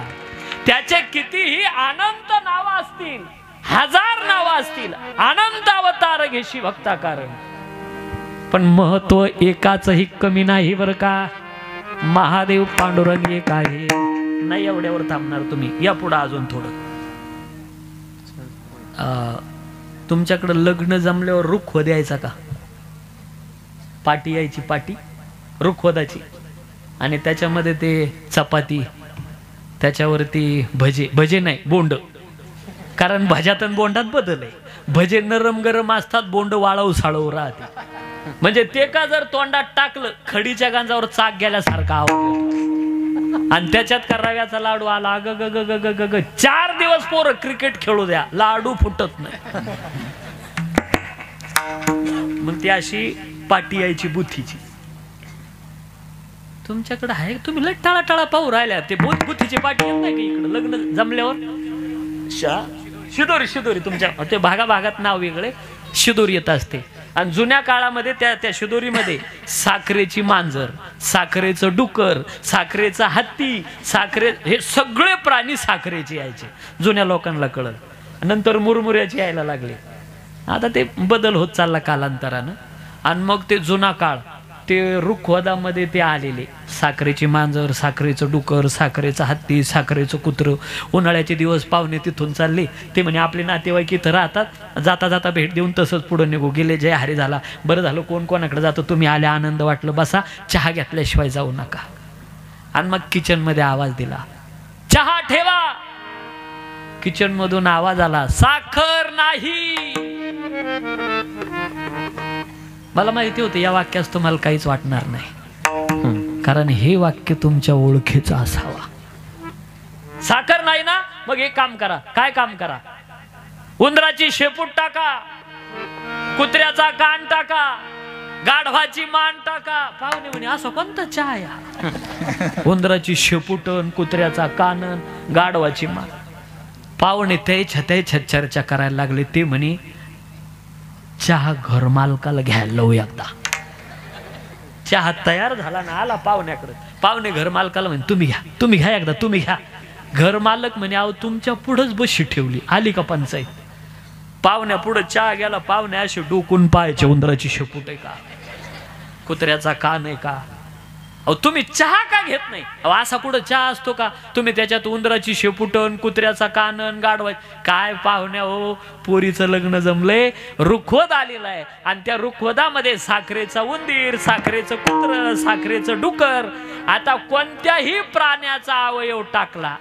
त्याचे कितीही अनंत नाव असतील, 1000 नाव असतील, अनंत अवतार घेशी भक्ता कारण, पण महत्व एकाचही कमी नाही बरं का. महादेव पांडुरंग एक आहे. नाही एवढ्यावर थांबणार तुम्ही, या पुढे अजून थोडं. तुमच्याकडे लग्न जमल्यावर रुख द्यायचा का? पाटी यायची, पाटी रुखवदाची, आणि त्याच्यामध्ये ते चपाती, त्याच्यावरती भजे, भजे नाही बोंड, कारण भज्यात आणि बोंडात बदल आहे. भजे नरम गरम असतात, बोंड वाळव साळव राहते. म्हणजे ते का जर तोंडात टाकलं खडीच्या गांजावर चाक गेल्यासारखं आवडतं. आणि त्याच्यात का रव्याचा लाडू आला, ग ग ग ग ग ग 4 दिवस पोरं क्रिकेट खेळू द्या, लाडू फुटत नाही. मग ती अशी पाटी यायची बुथीची. तुमच्याकडे आहे? तुम्ही लय टाळा पाहू राहिल्या. ते बुथीची पाटी येत नाही का इकडे लग्न जमल्यावर? शिदोरी, शिदोरी तुमच्या ते भागाभागात नाव वेगळे, शिदोरी येत असते. आणि जुन्या काळामध्ये त्या शिदोरीमध्ये साखरेची मांजर, साखरेचं डुकर, साखरेचा हत्ती, हे सगळे प्राणी साखरेचे यायचे. जुन्या लोकांना कळलं. नंतर मुरमुऱ्याचे यायला लागले. आता ते बदल होत चालला कालांतरानं. आणि मग ते जुना काळ, ते रुखवदामध्ये ते आलेले साखरेची मांजर, साखरेचं डुकर, साखरेचं हत्ती, साखरेचं कुत्रं. उन्हाळ्याचे दिवस पाहुणे तिथून चालले. ते म्हणे आपले नातेवाईक इथं राहतात, जाता जाता भेट देऊन तसंच पुढे निघू गेले. जय हरी झाला. बरं झालं कोण कोणाकडे जातो, तुम्ही आले आनंद वाटलं, बसा, चहा घेतल्याशिवाय जाऊ नका. आणि मग किचन मध्ये आवाज दिला, चहा ठेवा. किचन मधून आवाज आला, साखर नाही. मला माहिती होतं या वाक्यास तुम्हाला काहीच वाटणार नाही, कारण हे वाक्य तुमच्या ओळखीचं असावा. साखर नाही ना, मग एक काम करा. काय काम करा? उंदराची शेपूट टाका, कुत्र्याचा कान टाका, गाढवाची मान टाका. पाहुणे म्हणे असं कोणता चहा या? उंदराची शेपूटन, कुत्र्याचा कानन, गाढवाची मान. पाहुणे त्याच्यात चर्चा करायला लागले. ते म्हणे चहा घर मालकाला घ्यायला लावू एकदा. चहा तयार झाला ना, आला पाहुण्याकडे, पाहुणे घर मालकाला म्हणे तुम्ही घ्या एकदा, तुम्ही घ्या. घर मालक म्हणे अहो तुमच्या पुढंच बशी ठेवली. आली का पंचायत? पाहुण्या पुढं चहा गेला. पाहुण्या असे डोकून पाहायचे, उंदराची शेपूट आहे का, कुत्र्याचा कान आहे का? अहो तुम्ही चहा का घेत नाही? अहो असा कुठं चहा असतो का? तुम्ही त्याच्यात उंदराची शेपुटन, कुत्र्याचा कानन, गाडवाय काय? पाहुण्या हो, पोरीचं लग्न जमलंय, रुखवत आलेला आहे आणि त्या रुखवतामध्ये साखरेचा उंदीर, साखरेचं कुत्र, साखरेचं डुकर. आता कोणत्याही प्राण्याचा अवयव टाकला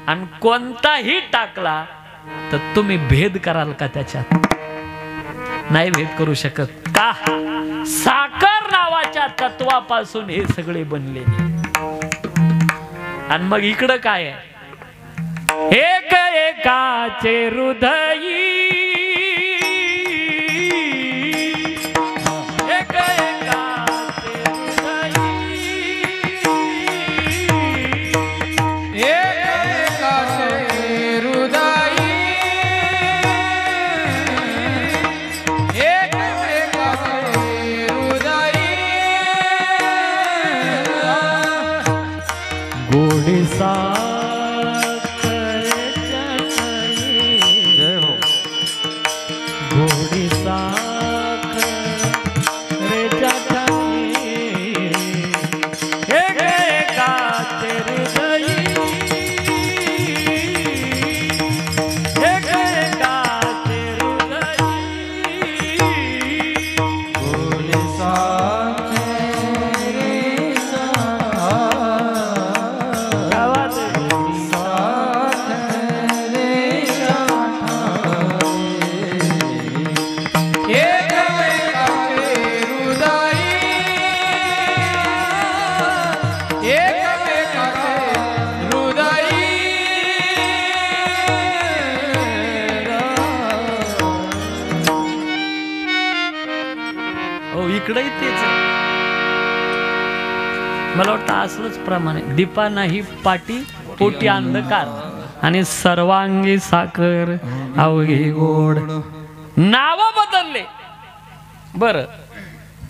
आणि कोणताही टाकला तर तुम्ही भेद कराल का त्याच्यात? नाही भेद करू शकत. का? साखर नावाच्या तत्वापासून हे सगळे बनलेले. आणि मग इकडं काय आहे? एक एकाचे हृदयी, एक एकाचे हृदयी, एकाचे हृदयी, गोडी साखरेच्या जय हो. गोडी साखरेच्या एक एकाचे हृदयी, एक एकाचे हृदयी, गोडी इकडे तेच. मला वाटतं असलंच प्रमाणे दीपा नाही पाटी पोटी अंधकार आणि सर्वांगी साखर अवघी गोड. नाव बदलले बर,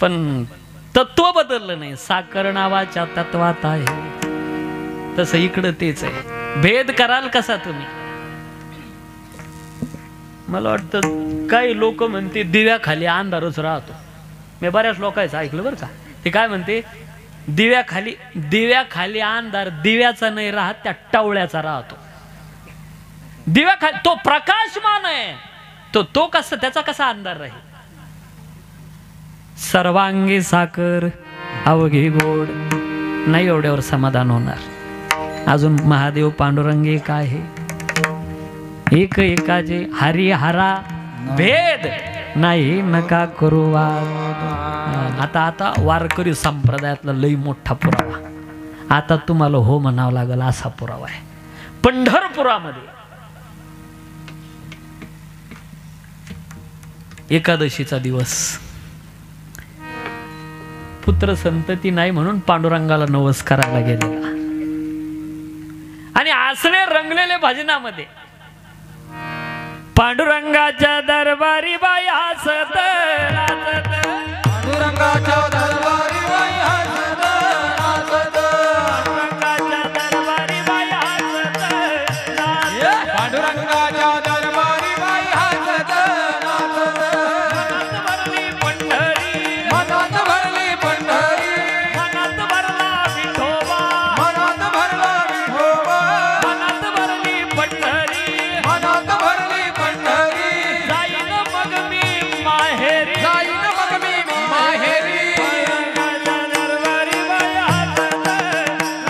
पण तत्व बदललं नाही. साखर नावाच्या तत्वात आहे, तसं इकडं तेच आहे. भेद कराल कसा तुम्ही? मला वाटतं काही लोक म्हणते दिव्याखाली अंधारच राहतो. मी बऱ्याच लोकांचं ऐकलं बरं का. ते काय म्हणते, दिव्याखाली अंधार दिव्याचा नाही राहत, त्या टवळ्याचा राहतो. दिव्याखाली तो प्रकाशमान आहे, तो कसा, त्याचा कसा अंधार राहील? सर्वांगी साखर अवघी गोड. नाही एवढ्यावर समाधान होणार. अजून महादेव पांडुरंग एक आहे, एक एकाचे हरी हरा भेद नाही नका करू वाद. आता वारकरी संप्रदायातला लई मोठा पुरावा. आता तुम्हाला हो म्हणावं लागेल असा पुरावा आहे. पंढरपुरामध्ये एकादशीचा दिवस, पुत्र संतती नाही म्हणून पांडुरंगाला नवस करायला गेलेला आणि आसने रंगलेले भजनामध्ये. पांडुरंगाच्या दरबारी बाई हसत नाचत, पांडुरंगाच्या दरबारी बाई हसत नाचत, पांडुरंगाच्या दरबारी बाई हसत नाचत, पांडुरंगाच्या दरबारी बाई हसत नाचत. मनात भरली पंढरी, मनात भरली पंढरी, मनात भरला विठोबा, मनात भरला विठोबा, मनात भरली पंढरी, मनात भरली पंढरी. जाईन मग मी माहेरी, जाईन मग मी माहेरी. पांडुरंगाच्या दरबारी बाई हसत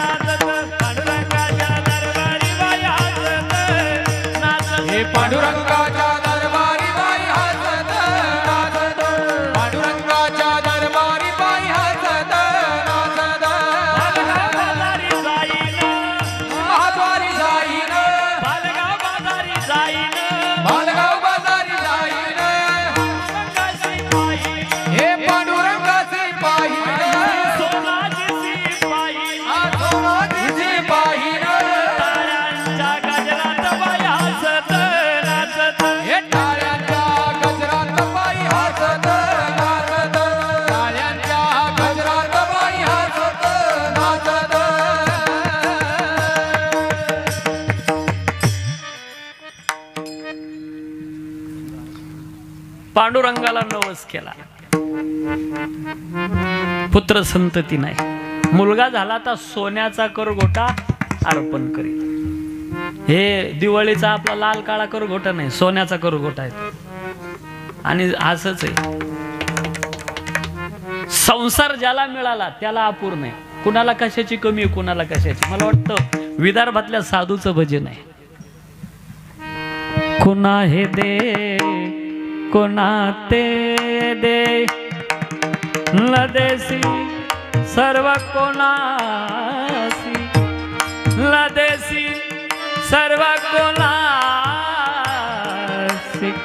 नाचत, पांडुरंगाच्या दरबारी बाई हसत नाचत. हे पांडुरंगाच्या दरबारी बाई हसत नाचत, पांडुरंगाच्या दरबारी बाई हसत नाचत. बाजारी जाईन, महाद्वारी जाईन, बालगाव बाजारी जाईन, मालगाव बाजारी जाईन. पांडुरंगाची पायी, हे पांडुरंगाचे पाहिन, सोनाची पायी, सोनाची पाहिन. ताऱ्यांच्या गजरात बाई हसत नाचत. हे टाळ्यांच्या गजरात बाई हसत पांडुरंगाला नवस केला, पुत्र संतती नाही, मुलगा झाला तर सोन्याचा करगोटा अर्पण करील. हे दिवाळीचा आपला लाल काळा करगोटा नाही, सोन्याचा करगोटा आहे. आणि असंच आहे, संसार ज्याला मिळाला त्याला अपूर्ण आहे. कुणाला कशाची कमी आहे, कुणाला कशाची. मला वाटतं विदर्भातल्या साधूचं भजन आहे, कुणा हे दे कुणा ते दे लदेसी सर्व कोणासी, लदेसी सर्व कोणासी.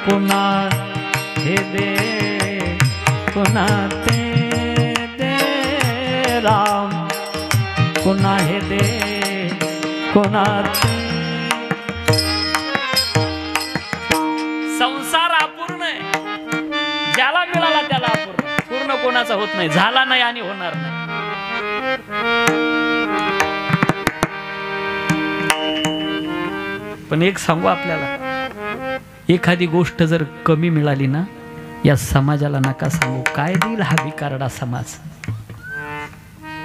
कुणा हे दे कुणा ते दे राम, कुणा हे दे कुणा ते. संसार अपूर्ण आहे, ज्याला मिळाला त्याला अपूर्ण, पूर्ण कोणाचा होत नाही, झाला नाही आणि होणार नाही. पण एक सांगू आपल्याला, एखादी गोष्ट जर कमी मिळाली ना, या समाजाला नका सांगू, काय देईल हा भिकारडा समाज.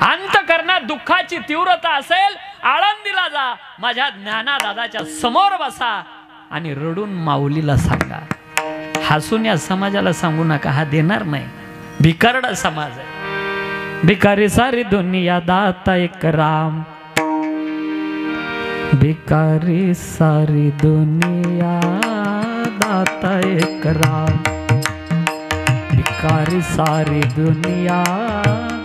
अंतःकरणात दुःखाची तीव्रता असेल, आळंदीला जा, माझ्या ज्ञानादादाच्या समोर बसा आणि रडून माऊलीला सांगा. हसून या समाजाला सांगू नका, हा देणार नाही, भिकारडा समाज आहे. भिकारी सारी दुनिया दाता एक राम, भिकारी सारी दुनिया दाता एक राम, भिकारी सारी दुनिया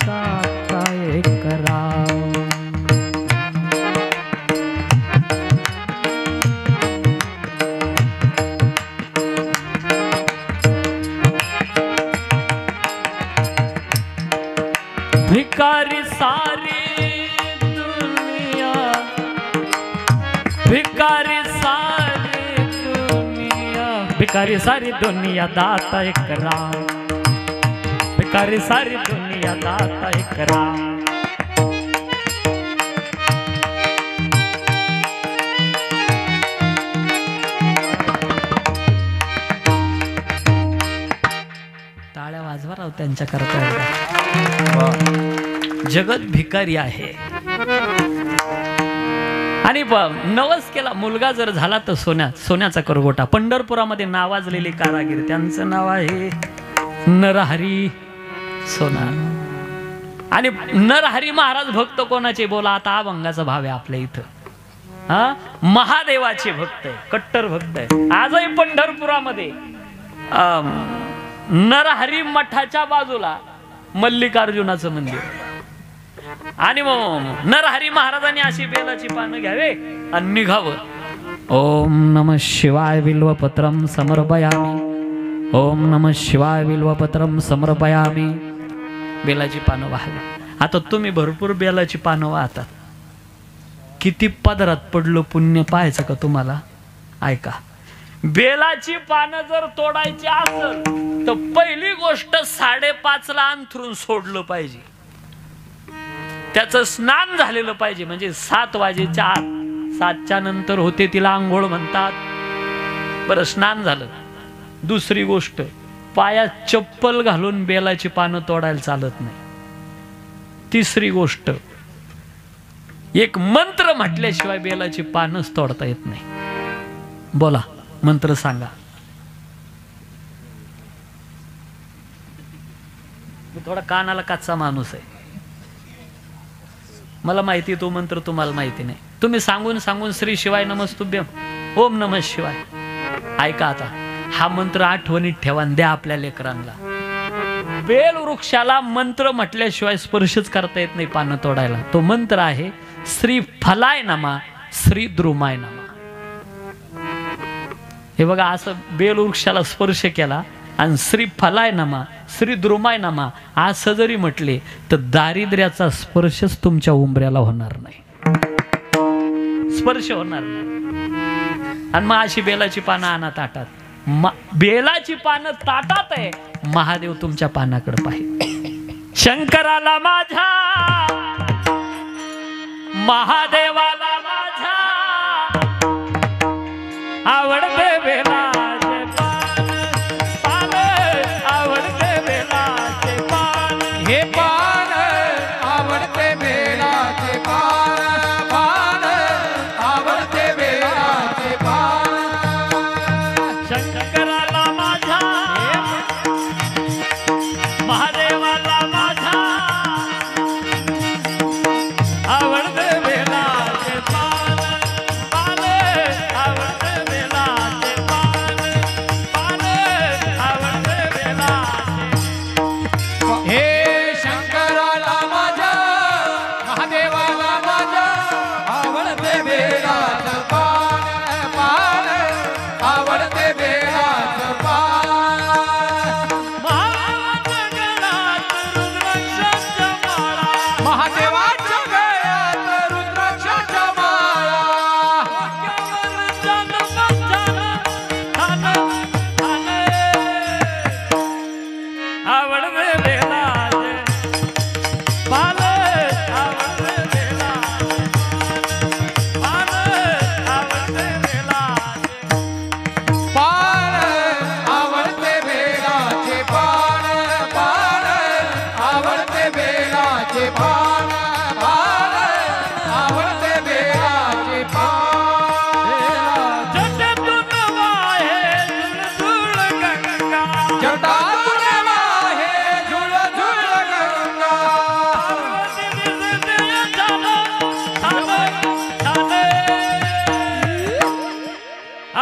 दाता एक राम. भिकारी सारी दुनिया, भिकारी सारी दुनिया, भिकारी सारी दुनिया दाता एक राम, भिकारी सारी दुनिया दाता एक राम. टाळ्या वाजवा राव त्यांच्या करता. जगत भिकारी आहे. आणि नवस केला, मुलगा जर झाला तर सोन्याचा करगोटा. पंढरपुरामध्ये नावाजलेले कारागीर, त्यांचं नाव आहे नरहरी सोनार. आणि नरहरी महाराज भक्त कोणाचे बोला, आता अभंगाचा भाव आहे आपल्या इथं. हा, महादेवाचे भक्त आहे, कट्टर भक्त आहे. आजही पंढरपुरामध्ये नरहरी मठाच्या बाजूला मल्लिकार्जुनाचं मंदिर. आणि मग नरहरी महाराजांनी अशी बेलाची पानं घ्यावे आणि निघावं. ओम नमः शिवाय बिल्वपत्रम समर्पयामी, ओम नमः शिवाय बिल्वपत्रम समर्पयामी. बेलाची पानं वाहवी. आता तुम्ही भरपूर बेलाची पानं वाहतात, किती पदरात पडलं पुण्य पाहायचं का तुम्हाला? ऐका, बेलाची पानं जर तोडायची असेल तर पहिली गोष्ट 5:30 अंथरून सोडलं पाहिजे, त्याचं स्नान झालेलं पाहिजे. म्हणजे 7 वाजेच्या आत, 7च्या नंतर होते तिला आंघोळ म्हणतात. बरं, स्नान झालं. दुसरी गोष्ट, पायात चप्पल घालून बेलाची पानं तोडायला चालत नाही. तिसरी गोष्ट, एक मंत्र म्हटल्याशिवाय बेलाची पानच तोडता येत नाही. बोला, मंत्र सांगा. मी थोडा कानाला कच्चा माणूस आहे, मला माहिती तो मंत्र तुम्हाला माहिती नाही. तुम्ही सांगून सांगून श्री शिवाय नमस्तुभ्यम, ओम नमः शिवाय. ऐका, आता हा मंत्र आठवणीत ठेवा, द्या आपल्या लेकरांना. बेल वृक्षाला मंत्र म्हटल्याशिवाय स्पर्शच करता येत नाही पानं तोडायला. तो मंत्र आहे श्री फलाय नमा, श्री द्रुमाय नमा. हे बघा, असं बेल वृक्षाला स्पर्श केला आणि श्री फलाय नमा, श्री द्रुमाय नमा असं जरी म्हटले तर दारिद्र्याचा स्पर्शच तुमच्या उंबऱ्याला होणार नाही, स्पर्श होणार नाही. आणि मग अशी बेलाची पानं आणा ताटात. बेलाची पानं ताटात आहे, महादेव तुमच्या पानाकडे पाहिजे. शंकराला माझ्या, महादेवाला माझ्या आवडते बेलाचे पान, पान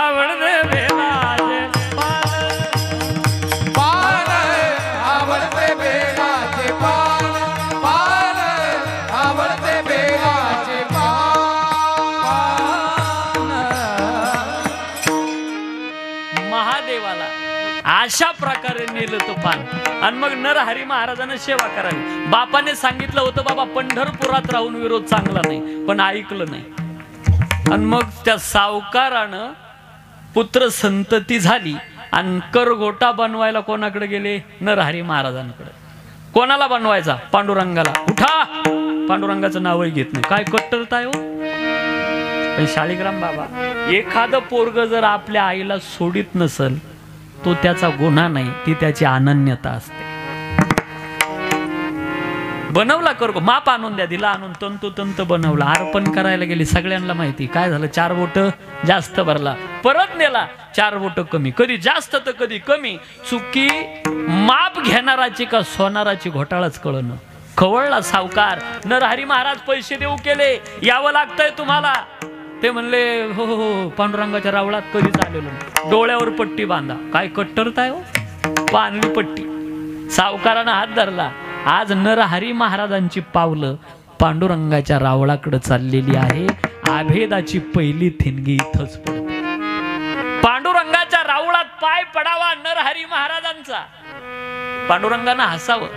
आवडते बेलाचे पान आवडते बेलाचे पान पान आवडते बेलाचे पान महादेवाला अशा प्रकारे नेलं तो पान आणि मग नरहरी महाराजांना सेवा करावी. बापाने सांगितलं होतं बाबा पंढरपुरात राहून विरोध चांगला नाही, पण ऐकलं नाही. आणि मग त्या सावकारानं पुत्र संतती झाली आणि करगोटा बनवायला कोणाकडे गेले? नरहरी महाराजांकडे. कोणाला बनवायचा? पांडुरंगाला. उठा, पांडुरंगाचं नावही घेत नाही. काय कट्टरताय हो. पण शालिग्राम बाबा, एखादं पोरग जर आपल्या आईला सोडित नसल तो त्याचा गुन्हा नाही, ती त्याची अनन्यता असते. बनवला कर माप आणून द्या, दिला आणून तंतोतंत बनवला. अर्पण करायला गेली, सगळ्यांना माहिती काय झालं, 4 बोट जास्त भरला, परत नेला 4 बोट कमी, कधी जास्त तर कधी कमी. चुकी माप घेणाराची का सोनाराची घोटाळाच कळणं. खवळला सावकार. नरहरी महाराज पैसे देऊ केले, यावं लागतंय तुम्हाला. ते म्हणले हो हो हो, पांडुरंगाच्या रावळात कधीच आलेलो नाही. डोळ्यावर पट्टी बांधा. काय कट्टरताय हो. बांधली पट्टी. सावकारानं हात धरला. आज नरहरी महाराजांची पावलं पांडुरंगाच्या रावळाकडे चाललेली आहे. आभेदाची पहिली थिणगी इथंच पडते. पांडुरंगाच्या रावळात पाय पडावा नरहरी महाराजांचा. पांडुरंगानं हसावं.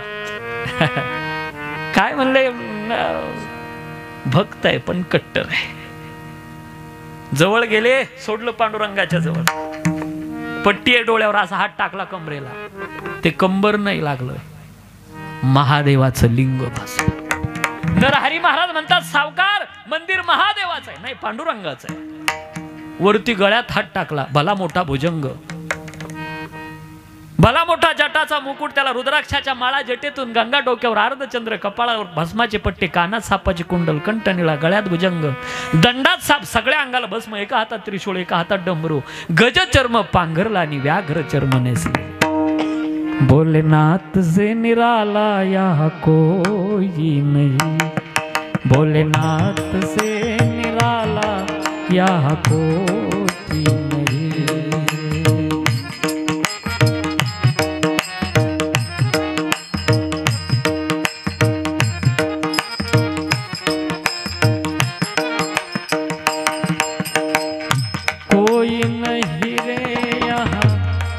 काय म्हणले, भक्त आहे पण कट्टर आहे. जवळ गेले, सोडलं पांडुरंगाच्या जवळ. पट्टी आहे डोळ्यावर, असा हात टाकला कमरेला. ते कंबर नाही लागलं, महादेवाचं लिंग भासलं. नरहरी महाराज म्हणतात सावकार, मंदिर महादेवाचं आहे, नाही पांडुरंगाचं आहे. वरती गळ्यात हात टाकला. भला मोठा भुजंग, भला मोठा जटाचा मुकुट, त्याला रुद्राक्षाच्या माळा जटेतून, गंगा डोक्यावर, अर्धचंद्र कपाळावर, भस्माचे पट्टे, कानात सापाचे कुंडल, कंठनिळा, गळ्यात भुजंग, दंडात साप, सगळ्या अंगाला भस्म, एका हातात त्रिशूळ, एका हातात डमरू, गजचर्म पांघरला आणि व्याघ्र चर्म नेसले. भोलेनाथ से निराला यहाँ कोई नहीं, भोलेनाथ से निराला यहाँ कोई नहीं. कोई नहीं रे यहाँ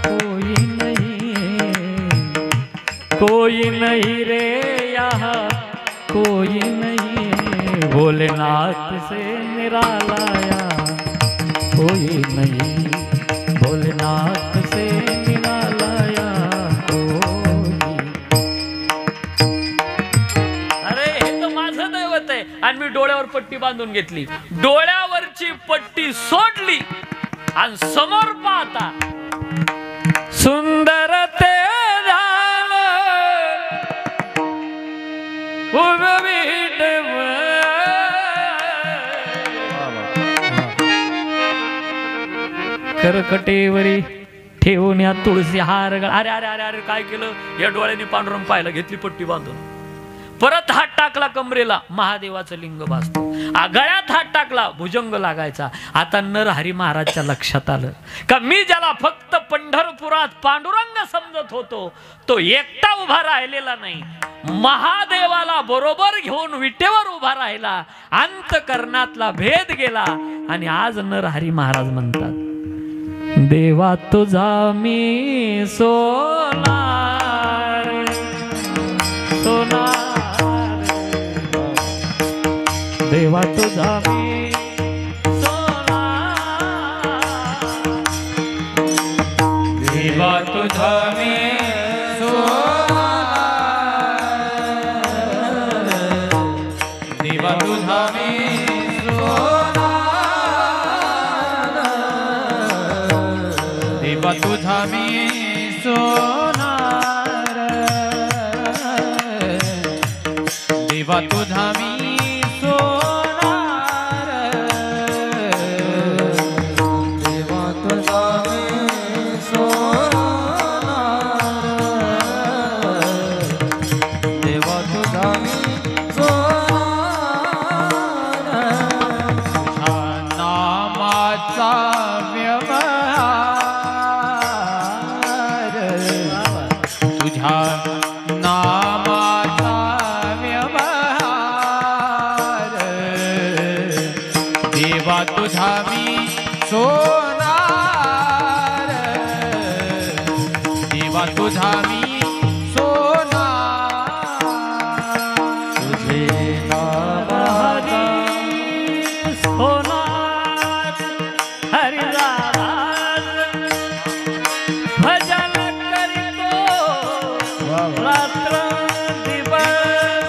कोई नहीं, कोई नहीं रे यहाँ कोई नहीं, भोलेनाथ से निराला यहाँ कोई नहीं, भोलेनाथ से निराला यहाँ कोई. अरे हे तर माझं दैवत आहे. आणि मी डोळ्यावर पट्टी बांधून घेतली. डोळ्यावरची पट्टी सोडली आणि समोर पाहता सुंदर ते करकटेवरी ठेवून या तुळशी हार. अरे अरे अरे अरे काय केलं या डोळ्याने पांडुरंग पाहिला. घेतली पट्टी बांधून, परत हात टाकला कमरेला, महादेवाचं लिंग भासतो. गळ्यात हात टाकला, भुजंग लागायचा. आता नरहरी महाराजच्या लक्षात आलं का मी ज्याला फक्त पंढरपुरात पांडुरंग समजत होतो तो एकटा उभा राहिलेला नाही, महादेवाला बरोबर घेऊन विटेवर उभा राहिला. अंतकरणातला भेद गेला. आणि आज नरहरी महाराज म्हणतात, देवा तुझा मी सोनार सोनार, देवा तुझा मी सोनार, देवा तुझा मी सोनार, देवा तुझा मी सोनार, देवा तुझा मी सोनार, देवा तुझा मी सोनार, देवा तुझा मी सोनार, देवा तुझा मी सोनार. तुझ्या नामाचा व्यवहार देवा तुझा मी सोना तुझे नाम हरी सोना हरिदास भजन करीतो रात्र दिवस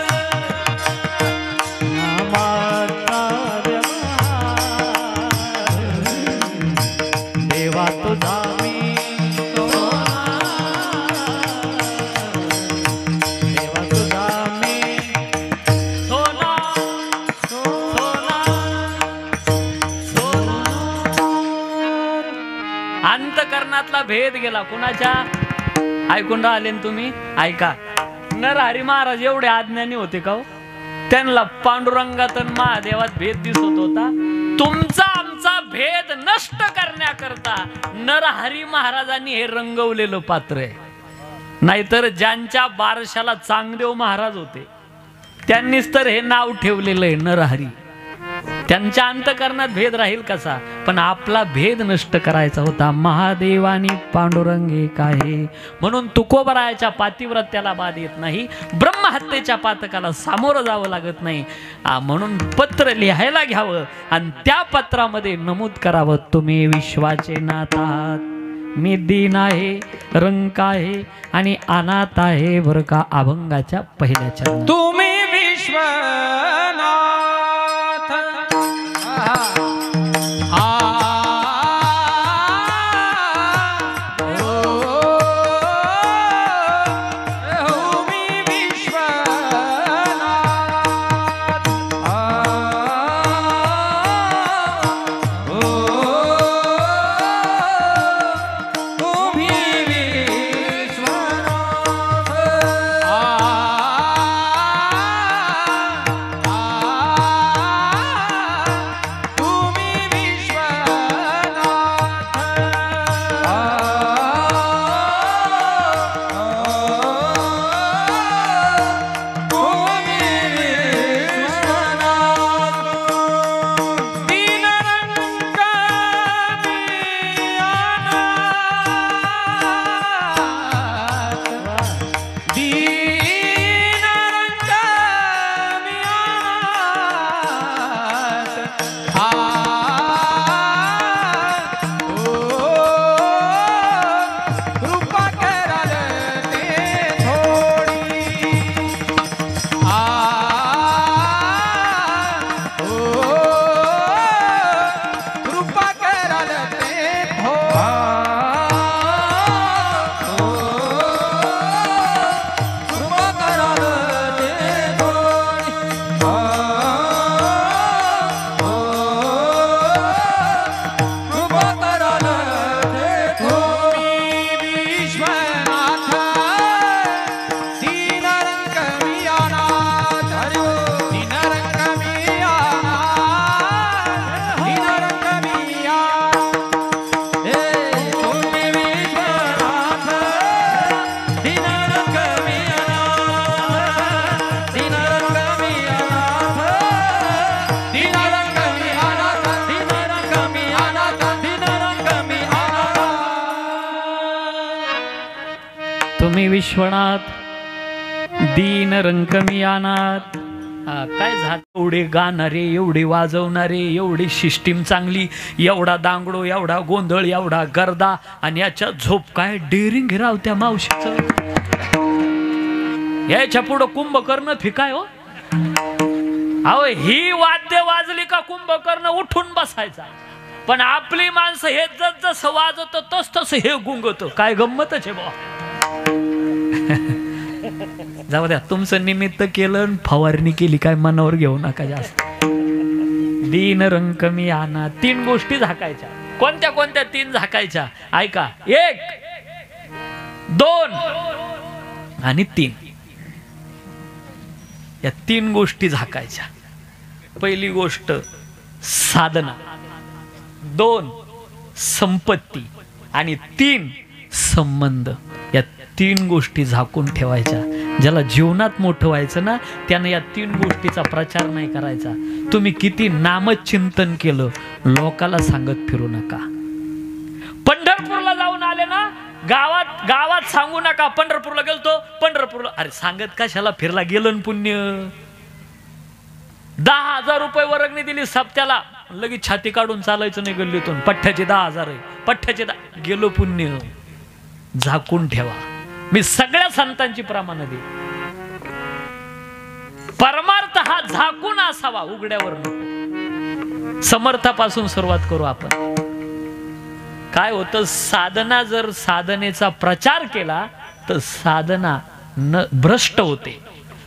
नामाचा व्यवहार देवा तुझा मी सोना देवा तुझा मी सोना सोना सोना अंतकरणातला भेद गेला कुणाच्या ऐकून राहिले ना तुम्ही ऐका नरहरी महाराज एवढे अज्ञानी होते का हो? त्यांना पांडुरंगात आणि महादेवात भेद दिसत होता तुमचा आमचा भेद नष्ट करण्याकरता नरहरी महाराजांनी हे रंगवलेलं पात्र आहे नाहीतर ज्यांच्या बारशाला चांगदेव महाराज होते त्यांनीच तर हे नाव ठेवलेलं आहे नरहरी त्यांच्या अंतकरणात भेद राहील कसा पण आपला भेद नष्ट करायचा होता महादेवानी पांडुरंग एक आहे म्हणून तुकोबरायाच्या पातिव्रत्याला बाद येत नाही ब्रह्महत्येच्या पातकाला सामोरं जावं लागत नाही म्हणून पत्र लिहायला घ्यावं आणि त्या पत्रामध्ये नमूद करावं तुम्ही विश्वाचे नाथ आहात मी दीन आहे रंक आहे आणि अनाथ आहे बरं का अभंगाच्या पहिल्या चरणात तुम्ही विश्वनाथ तुम्ही विश्वनाथ दीन रंकमी अनाथ काय झालं एवढे गाणारे एवढे वाजवणारे एवढी सिस्टीम चांगली एवढा दांगडो एवढा गोंधळ एवढा गर्दा आणि याच्या झोप काय डेअरिंग राव त्या मावशीचं याच्या पुढं कुंभकर्ण फिकाय हो अहो ही वाद्य वाजली का कुंभकर्ण उठून बसायचा पण आपली माणसं हे जसं वाजत तस तसं हे गुंगत काय गंमतच आहे बा जाऊ द्या तुमचं निमित्त केलं फवारणी केली काय मनावर घेऊ नका जास्त दीन रंकमी आणा तीन गोष्टी झाकायच्या कोणत्या कोणत्या तीन झाकायच्या ऐका 1 2 आणि 3 या तीन गोष्टी झाकायच्या पहिली गोष्ट साधना 2 संपत्ती आणि 3 संबंध या तीन गोष्टी झाकून ठेवायच्या ज्याला जीवनात मोठं व्हायचं ना त्याने या तीन गोष्टीचा प्रचार नाही करायचा तुम्ही किती नामचिंतन केलं लोकाला सांगत फिरू नका पंढरपूरला जाऊन आले ना गावात गावात सांगू नका पंढरपूरला गेलतो पंढरपूरला. अरे सांगत कशाला फिरला गेलं न पुण्य. 10,000 रुपये वर्गणी दिली सप्त्याला, लगेच छाती काढून चालायचं नाही गल्लीतून. पठ्ठ्याचे 10,000 आहे, पठ्ठ्याचे गेलो पुण्य. झाकून ठेवा. मी सगळ्या संतांची प्रमाण दे. परमार्थ हा झाकून असावा, उघड्यावर नको. समर्थापासून सुरुवात करू आपण. काय होतं, साधना जर साधनेचा प्रचार केला तर साधना भ्रष्ट होते.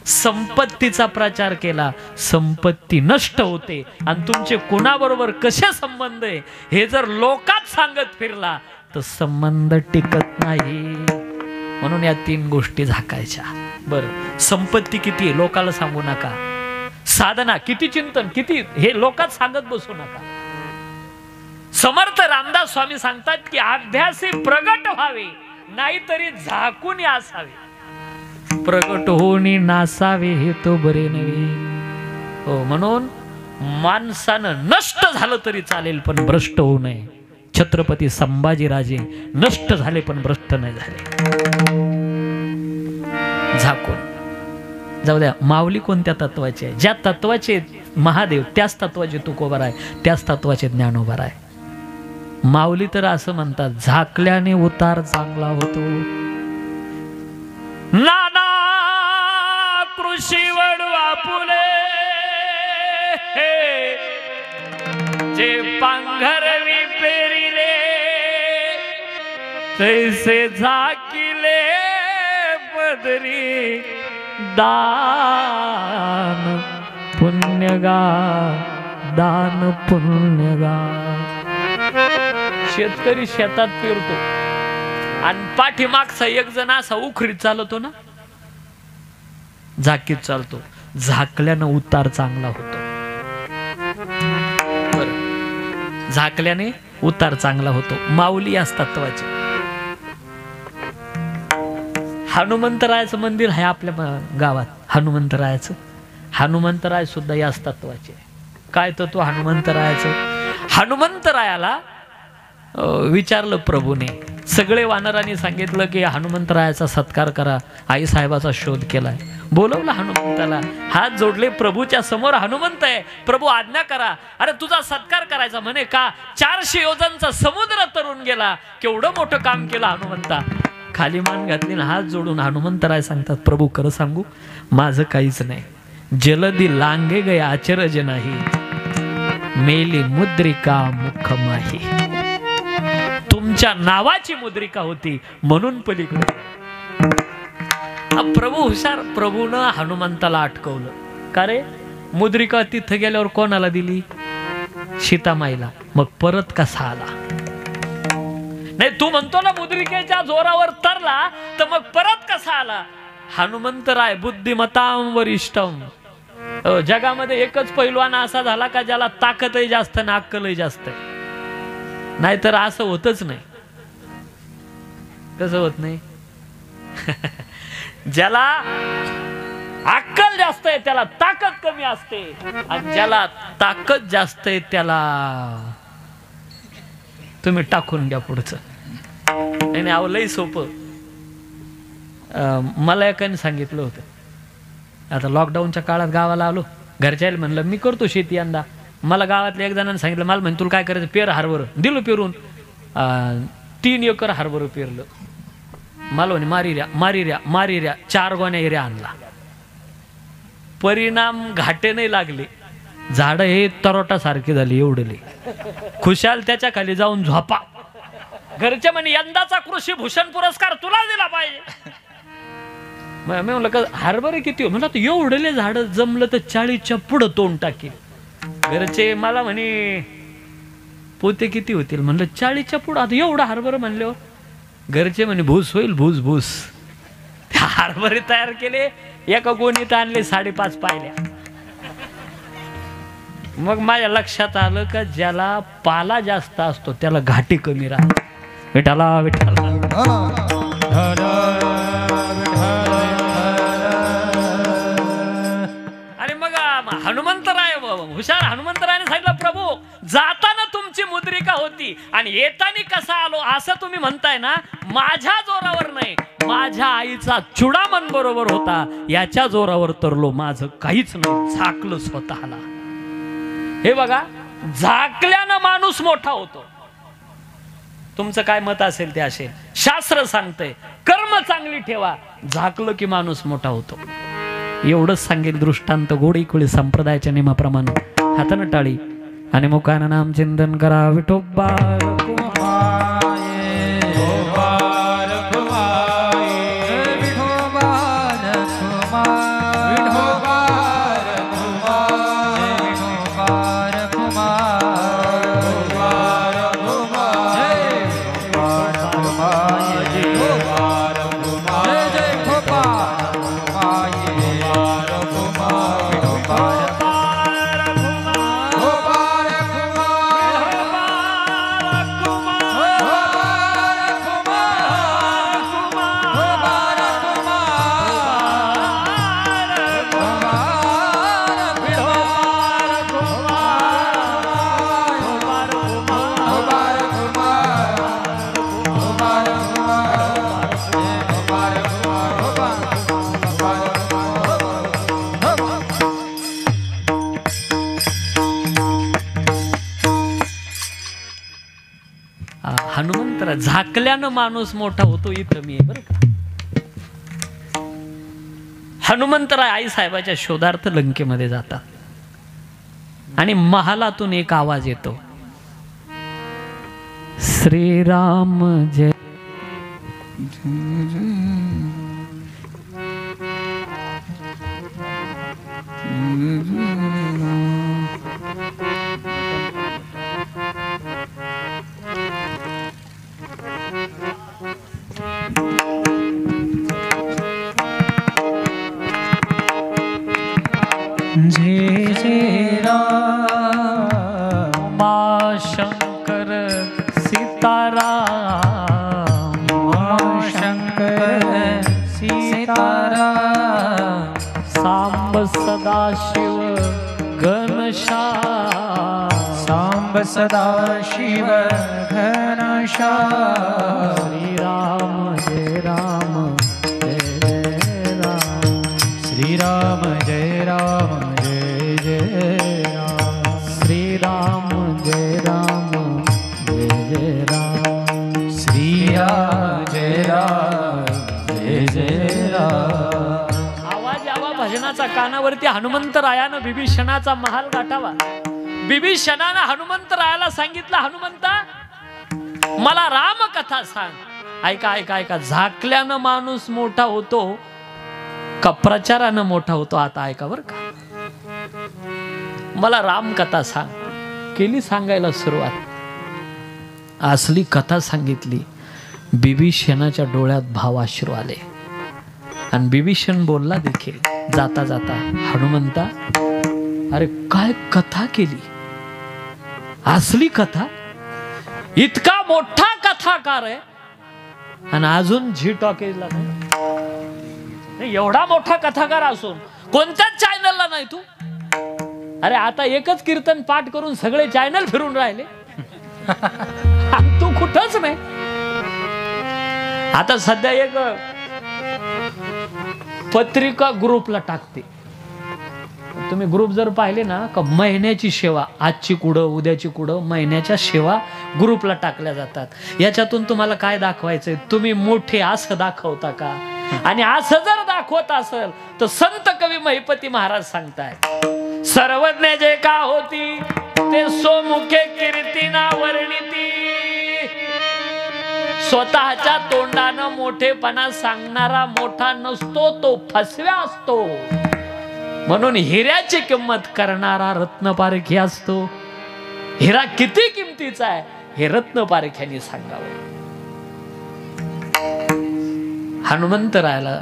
संपत्तीचा प्रचार केला संपत्ती नष्ट होते. आणि तुमचे कोणाबरोबर कसे संबंध आहे हे जर लोकात सांगत फिरला तर संबंध टिकत नाही. म्हणून या 3 गोष्टी झाकायच्या. बरं, संपत्ती किती आहे लोकाला सांगू नका. साधना किती, चिंतन किती, हे लोकात सांगत बसू नका. समर्थ रामदास स्वामी सांगतात की अभ्यासी प्रगट व्हावे, नाहीतरी झाकून असावे. प्रगट होणी नासावे हे तो बरे नव्हे. हो, म्हणून माणसानं नष्ट झालं तरी चालेल पण भ्रष्ट होऊ नये. छत्रपती संभाजीराजे नष्ट झाले पण भ्रष्ट नाही झाले. झाकून जाऊ द्या. माऊली कोणत्या तत्वाचे आहे? ज्या तत्वाचे महादेव त्याच तत्वाचे तुकोबार आहे, त्याच तत्वाचे ज्ञानोबार आहे. माऊली तर असं म्हणतात, झाकल्याने उतार चांगला होतो. नाना कृषी वडवा फुले जे पांघरवी पेरिले तैसे झाकिले पदरी दान पुण्यगा, दान पुण्यगा. शेतकरी शेतात पेरतो आणि पाठीमागचा एक जण असा उखरीत चालतो ना, झाकीत चालतो. झाकल्यानं उतार चांगला होतो. बरं, झाकल्याने उतार चांगला होतो. माऊली याच तत्वाचे. हनुमंतरायाचं मंदिर आहे आपल्या गावात. हनुमंतरायाचं, हनुमंतराय सुद्धा याच तत्वाचे. काय तत्व हनुमंतरायाचं? हनुमंतरायाला विचारलं प्रभूने, सगळे वानरांनी सांगितलं की हनुमंतरायाचा सत्कार करा. आई साहेबाचा शोध केलाय. बोलवलं हनुमंताला, हात जोडले प्रभूच्या समोर. हनुमंत आहे, प्रभू आज्ञा करा. अरे तुझा सत्कार करायचा म्हणे का? 400 योजनचा समुद्र तरून गेला. केवढं मोठं काम केलं हनुमंता. खाली मान घातली ना हात जोडून हनुमंतराय सांगतात, प्रभू खरं सांगू माझं काहीच नाही. जलदी लांगे गया अचरज नाही, मेली मुद्रिका मुख माही. तुमच्या नावाची मुद्रिका होती म्हणून पलीकडे. प्रभू हुशार. प्रभूनं हनुमंताला अटकवलं. का रे? मुद्रिका तिथं गेल्यावर कोणाला दिली? सीतामाईला. मग परत कसा आला? नाही, तू म्हणतो ना मुद्रिकेच्या जोरावर तरला, तर मग परत कसा आला? हनुमंतराय बुद्धिमतां वरिष्ठम. जगामध्ये एकच पैलवान असा झाला का ज्याला ताकदही जास्त ना अक्कलही जास्त आहे. नाहीतर असं होतच नाही. कसं होत नाही? ज्याला अक्कल जास्त आहे त्याला ताकद कमी असते, आणि ज्याला ताकद जास्त आहे त्याला तुम्ही टाकून घ्या पुढचं. नाही, अहो लई सोपं. मला एकाने सांगितलं होतं, आता लॉकडाऊनच्या काळात गावाला आलो, घरच्या म्हणलं मी करतो शेती यंदा. मला गावातल्या एक जणांनी सांगितलं, मला म्हणे तुला काय करायचं, पेर हरभर. दिलं पेरून. 3 एकर हरभर पेरलं. मला म्हणे मारी ऱ्या 4 गोण्या एऱ्या आणला. परिणाम घाटे नाही लागले. झाड हे तरोटा सारखी झाली एवढले. खुशाल त्याच्या खाली जाऊन झोपा. घरचे म्हणे यंदाचा कृषी भूषण पुरस्कार तुला दिला पाहिजे. मी म्हणलं का हरभरे किती? म्हणलं तर एवढले झाड जमलं तर 40च्या पुढं तोंड टाकेल. घरचे मला म्हणे पोते किती होतील? म्हणलं 40च्या पुढं. आता एवढा हरभर म्हणल्यावर घरचे म्हणे भूस होईल, भूस. हरभरे तयार केले, एका गोणीत आणले, 5.5 पायल्या. मग माझ्या लक्षात आलं का ज्याला पाला जास्त असतो त्याला घाटी कमी राहते. विठाला विठाला. आणि मग हनुमंतराय हुशार. हनुमंतरायने सांगितलं, प्रभू जाताना तुमची आमची मुद्रिका होती आणि येताना कसा आलो असं तुम्ही म्हणताय ना, माझ्या जोरावर नाही, माझ्या आईचा चुडामण बरोबर होता याच्या जोरावर तरलो, माझं काहीच नाही, झाकलं स्वतःला. हे बघा, झाकल्यानं माणूस मोठा होतो. तुमचं काय मत असेल ते असेल, शास्त्र सांगतंय कर्म चांगली ठेवा, झाकलं की माणूस मोठा होतो. एवढंच सांगेल दृष्टांत. गोडी कुळी संप्रदायाच्या नियमाप्रमाणे हातानं टाळी आणि मुखानं नाम चिंतन करा. विठोबा हनुमंतरा झाकल्यानं माणूस मोठा होतो, इथं मी बरं का. हनुमंतराय आई साहेबाच्या शोधार्थ लंकेमध्ये जातात आणि महालातून एक आवाज येतो, श्रीराम जय. जय जय राम शंकर सीताराम, शंकर सीताराम, सांब सदाशिव घनश्याम, सांब सदाशिव घनश्याम, श्रीराम जय राम जय जय राम, श्रीराम जय राम जय जय राम, श्रीराम जय राम जय जय राम, श्रीराम जय राम जय जय राम. आवाज यावा भजनाचा कानावरती. हनुमंतरायानं बिभीषणाचा महाल गाठावा. बिभीषणानं हनुमंतरायाला सांगितलं, हनुमंता मला राम कथा सांग. ऐका ऐका ऐका, झाकल्यानं माणूस मोठा होतो का प्रचारानं मोठा होतो? आता ऐका बर का, मला राम कथा सांग. केली सांगायला सुरुवात. असली कथा सांगितली. बिभीषणाच्या डोळ्यात भावाश्रू आले आणि बिभीषण बोलला देखील जाता जाता, हनुमंता अरे काय कथा केली, असली कथा. इतका मोठा कथाकार आहे आणि अजून झी टॉकीजला नाही. एवढा मोठा कथाकार असून कोणत्याच चॅनलला नाही तू. अरे आता एकच कीर्तन पाठ करून सगळे चॅनल फिरून राहिले, तू कुठंच नाही. आता सध्या एक पत्रिका ग्रुपला टाकते. तुम्ही ग्रुप जर पाहिले ना का, महिन्याची सेवा, आजची कुठं उद्याची कुठं, महिन्याच्या सेवा ग्रुपला टाकल्या जातात. याच्यातून तुम्हाला काय दाखवायचंय? तुम्ही मोठे असं दाखवता का? आणि असं जर दाखवत असेल तर संत कवी महिपती महाराज सांगताय, सर्वज्ञ जे का होती ते सोमुखे कीर्तीना वर्णिती. स्वतःच्या तोंडानं मोठेपणा सांगणारा मोठा नसतो, तो फसव्या असतो. म्हणून हिऱ्याची किंमत करणारा रत्नपारखी असतो. हिरा किती किमतीचा आहे हे रत्नपारख्याने सांगावं. हनुमंतरायाला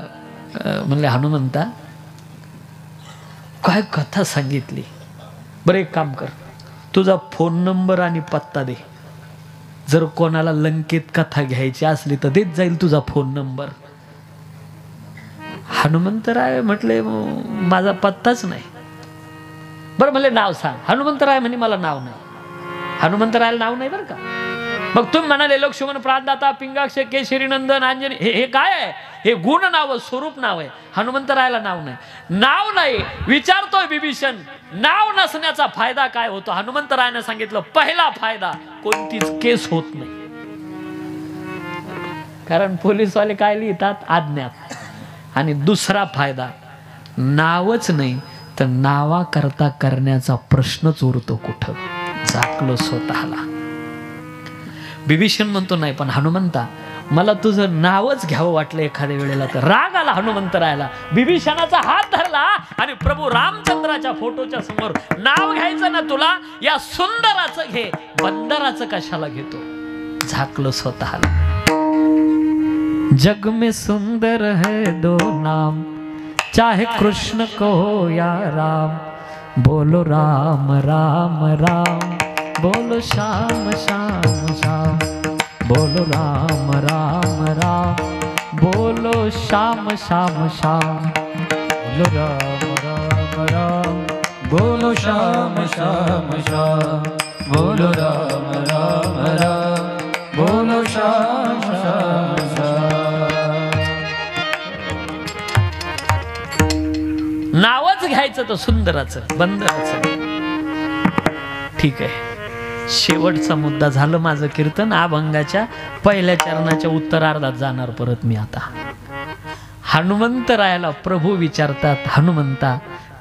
म्हणले, हनुमंता काय कथा सांगितली. बरं एक काम कर, तुझा फोन नंबर आणि पत्ता दे. जर कोणाला लंकेत कथा घ्यायची असली तर देत जाईल तुझा फोन नंबर. हनुमंतराय म्हटले, माझा पत्ताच नाही. बरं म्हणले नाव सांग. हनुमंतराय म्हणे मला नाव नाही. हनुमंतरायाला नाव नाही बरं का. मग तुम्ही म्हणाले लक्ष्मण प्राणदाता पिंगाक्ष केशरी नंदन अंजनी हे काय आहे? हे गुण नाव स्वरूप नाव आहे. हनुमंतरायाला नाव नाही. नाव नाही विचारतोय बिभीषण, नाव नसण्याचा फायदा काय होतो? हनुमंतरायाने सांगितलं पहिला फायदा कोणतीच केस होत नाही. कारण पोलीसवाले काय लिहितात? आज्ञात. आणि दुसरा फायदा नावच नाही तर नावाकरता करण्याचा प्रश्नच उरतो कुठं? झाकलो स्वतःला. बिभीषण म्हणतो नाही पण हनुमंता मला तुझं नावच घ्यावं वाटलं एखाद्या वेळेला तर. राग आला हनुमंतरायाला. बिभीषणाचा हात धरला आणि प्रभू रामचंद्राच्या फोटोच्या समोर नाव घ्यायचं ना तुला, या सुंदराचं घे, बंदराचं कशाला घेतो? झाकलो स्वतःला. जग में सुंदर है दो नाम, चाहे कृष्ण को या राम, बोलो राम राम राम, बोलो श्याम श्याम श्याम, बोलो राम राम राम, बोलो श्याम श्याम श्याम, बोलो राम राम राम, बोलो श्याम श्याम श्याम, बोलो राम राम राम, बोलो श्याम श्याम श्याम. नावच घ्यायचं तर सुंदराचं बंदराचं. ठीक आहे, शेवटचा मुद्दा झालं माझं कीर्तन. अभंगाच्या पहिल्या चरणाच्या उत्तरार्धात जाणार परत मी आता. हनुमंतरायाला प्रभू विचारतात, हनुमंता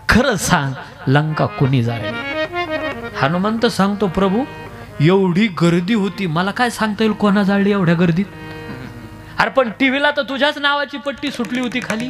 खरं सांग लंका कोणी जाळली? हनुमंत सांगतो, प्रभू एवढी गर्दी होती, मला काय सांगता येईल कोणा जाळली एवढ्या गर्दीत? अरे पण टीव्हीला तर तुझ्याच नावाची पट्टी सुटली होती खाली.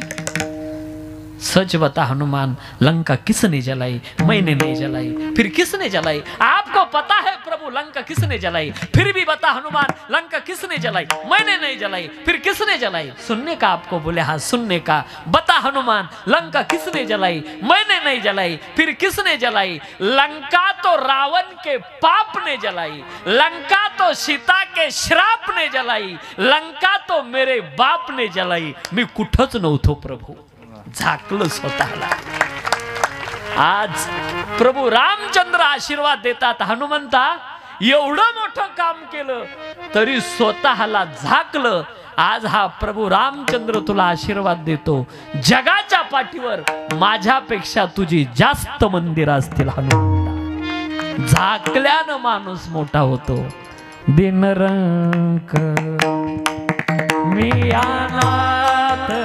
सच बता हनुमान, लंका किसने जलाई? मैंने नहीं जलाई. फिर किसने जलाई? आपको पता है प्रभु लंका किसने जलाई. फिर भी बता हनुमान, लंका किसने जलाई? मैंने नहीं जलाई. फिर किसने जलाई? सुनने का आपको बोले, हाँ सुनने का. बता हनुमान, लंका किसने जलाई? मैंने नहीं जलाई. फिर किसने जलाई? लंका तो रावण के पाप ने जलाई, लंका तो सीता के श्राप ने जलाई, लंका तो मेरे बाप ने जलाई. मी कुठंच नव्हतो प्रभू. झाकलं स्वतःला. आज प्रभू रामचंद्र आशीर्वाद देतात, हनुमंता एवढं मोठं काम केलं तरी स्वतःला झाकलं. आज हा प्रभू रामचंद्र तुला आशीर्वाद देतो, जगाच्या पाठीवर माझ्यापेक्षा तुझी जास्त मंदिर असतील हनुमंता. झाकल्यानं माणूस मोठा होतो. दिनरंक मी अनाथ,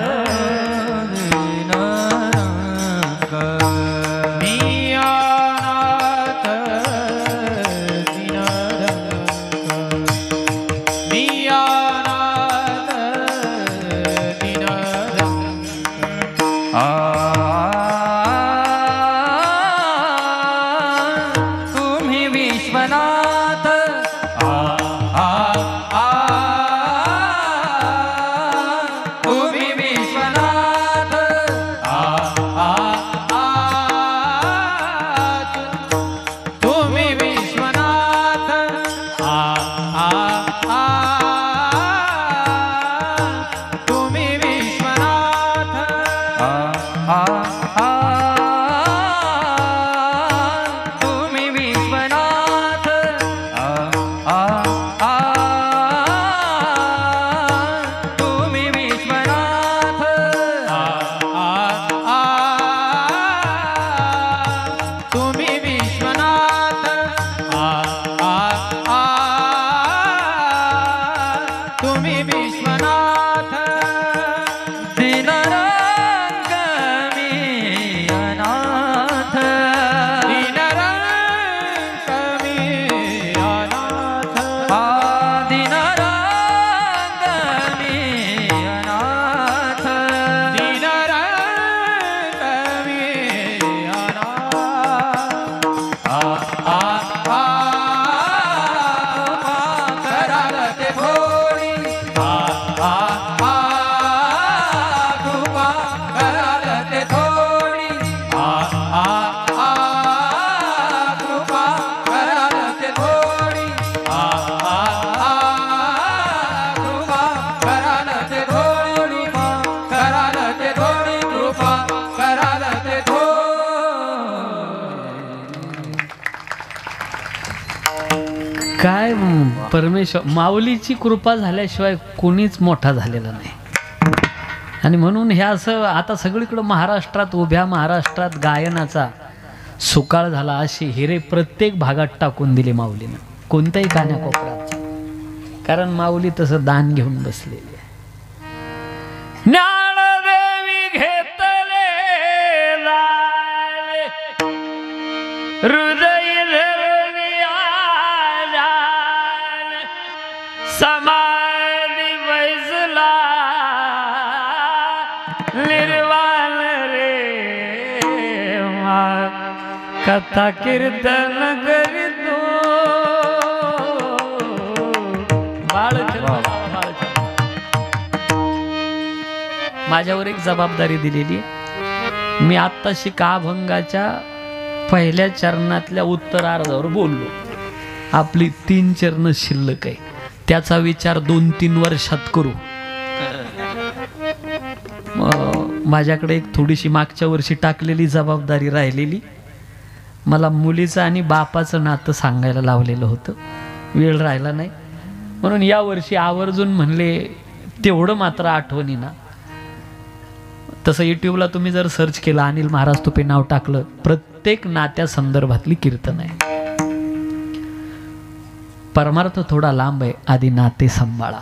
परमेश्वर माऊलीची कृपा झाल्याशिवाय कोणीच मोठा झालेला नाही. आणि म्हणून हे असं आता सगळीकडं महाराष्ट्रात, उभ्या महाराष्ट्रात गायनाचा सुकाळ झाला. अशी हिरे प्रत्येक भागात टाकून दिली माऊलीनं, कोणत्याही कान्याकोपऱ्यात. कारण माऊली तसं दान घेऊन बसलेली आहे. ज्ञानदेवी घेतले लाल, हृदय धरणी आजान, समाधी बैसला निर्वाण रे मा, कथा कीर्तन करीतो माझ्यावर एक जबाबदारी दिलेली आहे. मी आत्ताशी अभंगाच्या पहिल्या चरणातल्या उत्तरार्धावर बोललो. आपली 3 चरण शिल्लक आहे, त्याचा विचार 2-3 वर्षात करू. माझ्याकडे एक थोडीशी मागच्या वर्षी टाकलेली जबाबदारी राहिलेली. मला मुलीचं आणि बापाचं नातं सांगायला लावलेलं होतं, वेळ राहिला नाही. म्हणून या वर्षी आवर्जून म्हणले तेवढं मात्र आठवणी ना. तसं यूट्यूबला तुम्ही जर सर्च केलं, अनिल महाराज तुपे नाव टाकलं, प्रत्येक नात्या संदर्भातली कीर्तन आहे. परमार्थ थोडा लांब आहे, आधी नाते सांभाळा.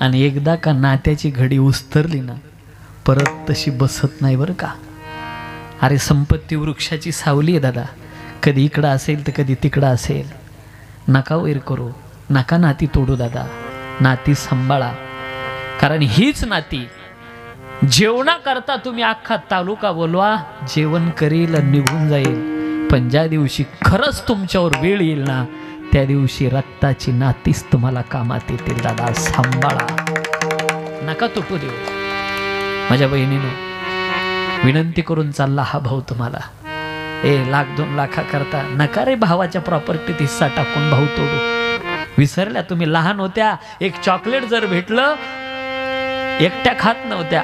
आणि एकदा का नात्याची घडी उस्तरली ना, परत तशी बसत नाही बरं का. अरे संपत्ती वृक्षाची सावली आहे दादा, कधी इकडं असेल तर कधी तिकडं असेल. नका वैर करू, नका नाती तोडू दादा, नाती सांभाळा. कारण हीच नाती जेवणा करता तुम्ही अख्खा तालुका बोलवा, जेवण करील निघून जाईल. पण ज्या दिवशी खरंच तुमच्यावर वेळ येईल ना, त्या दिवशी रक्ताची नातीच तुम्हाला कामात येतील दादा. सांभाळा, नका तुटू देऊ. माझ्या बहिणीनं विनंती करून चालला हा भाऊ तुम्हाला. 1-2 लाखा करता नका रे भावाच्या प्रॉपर्टीत हिस्सा टाकून भाऊ तोडू. विसरल्या तुम्ही, लहान होत्या. एक चॉकलेट जर भेटलं, एकट्या खात नव्हत्या,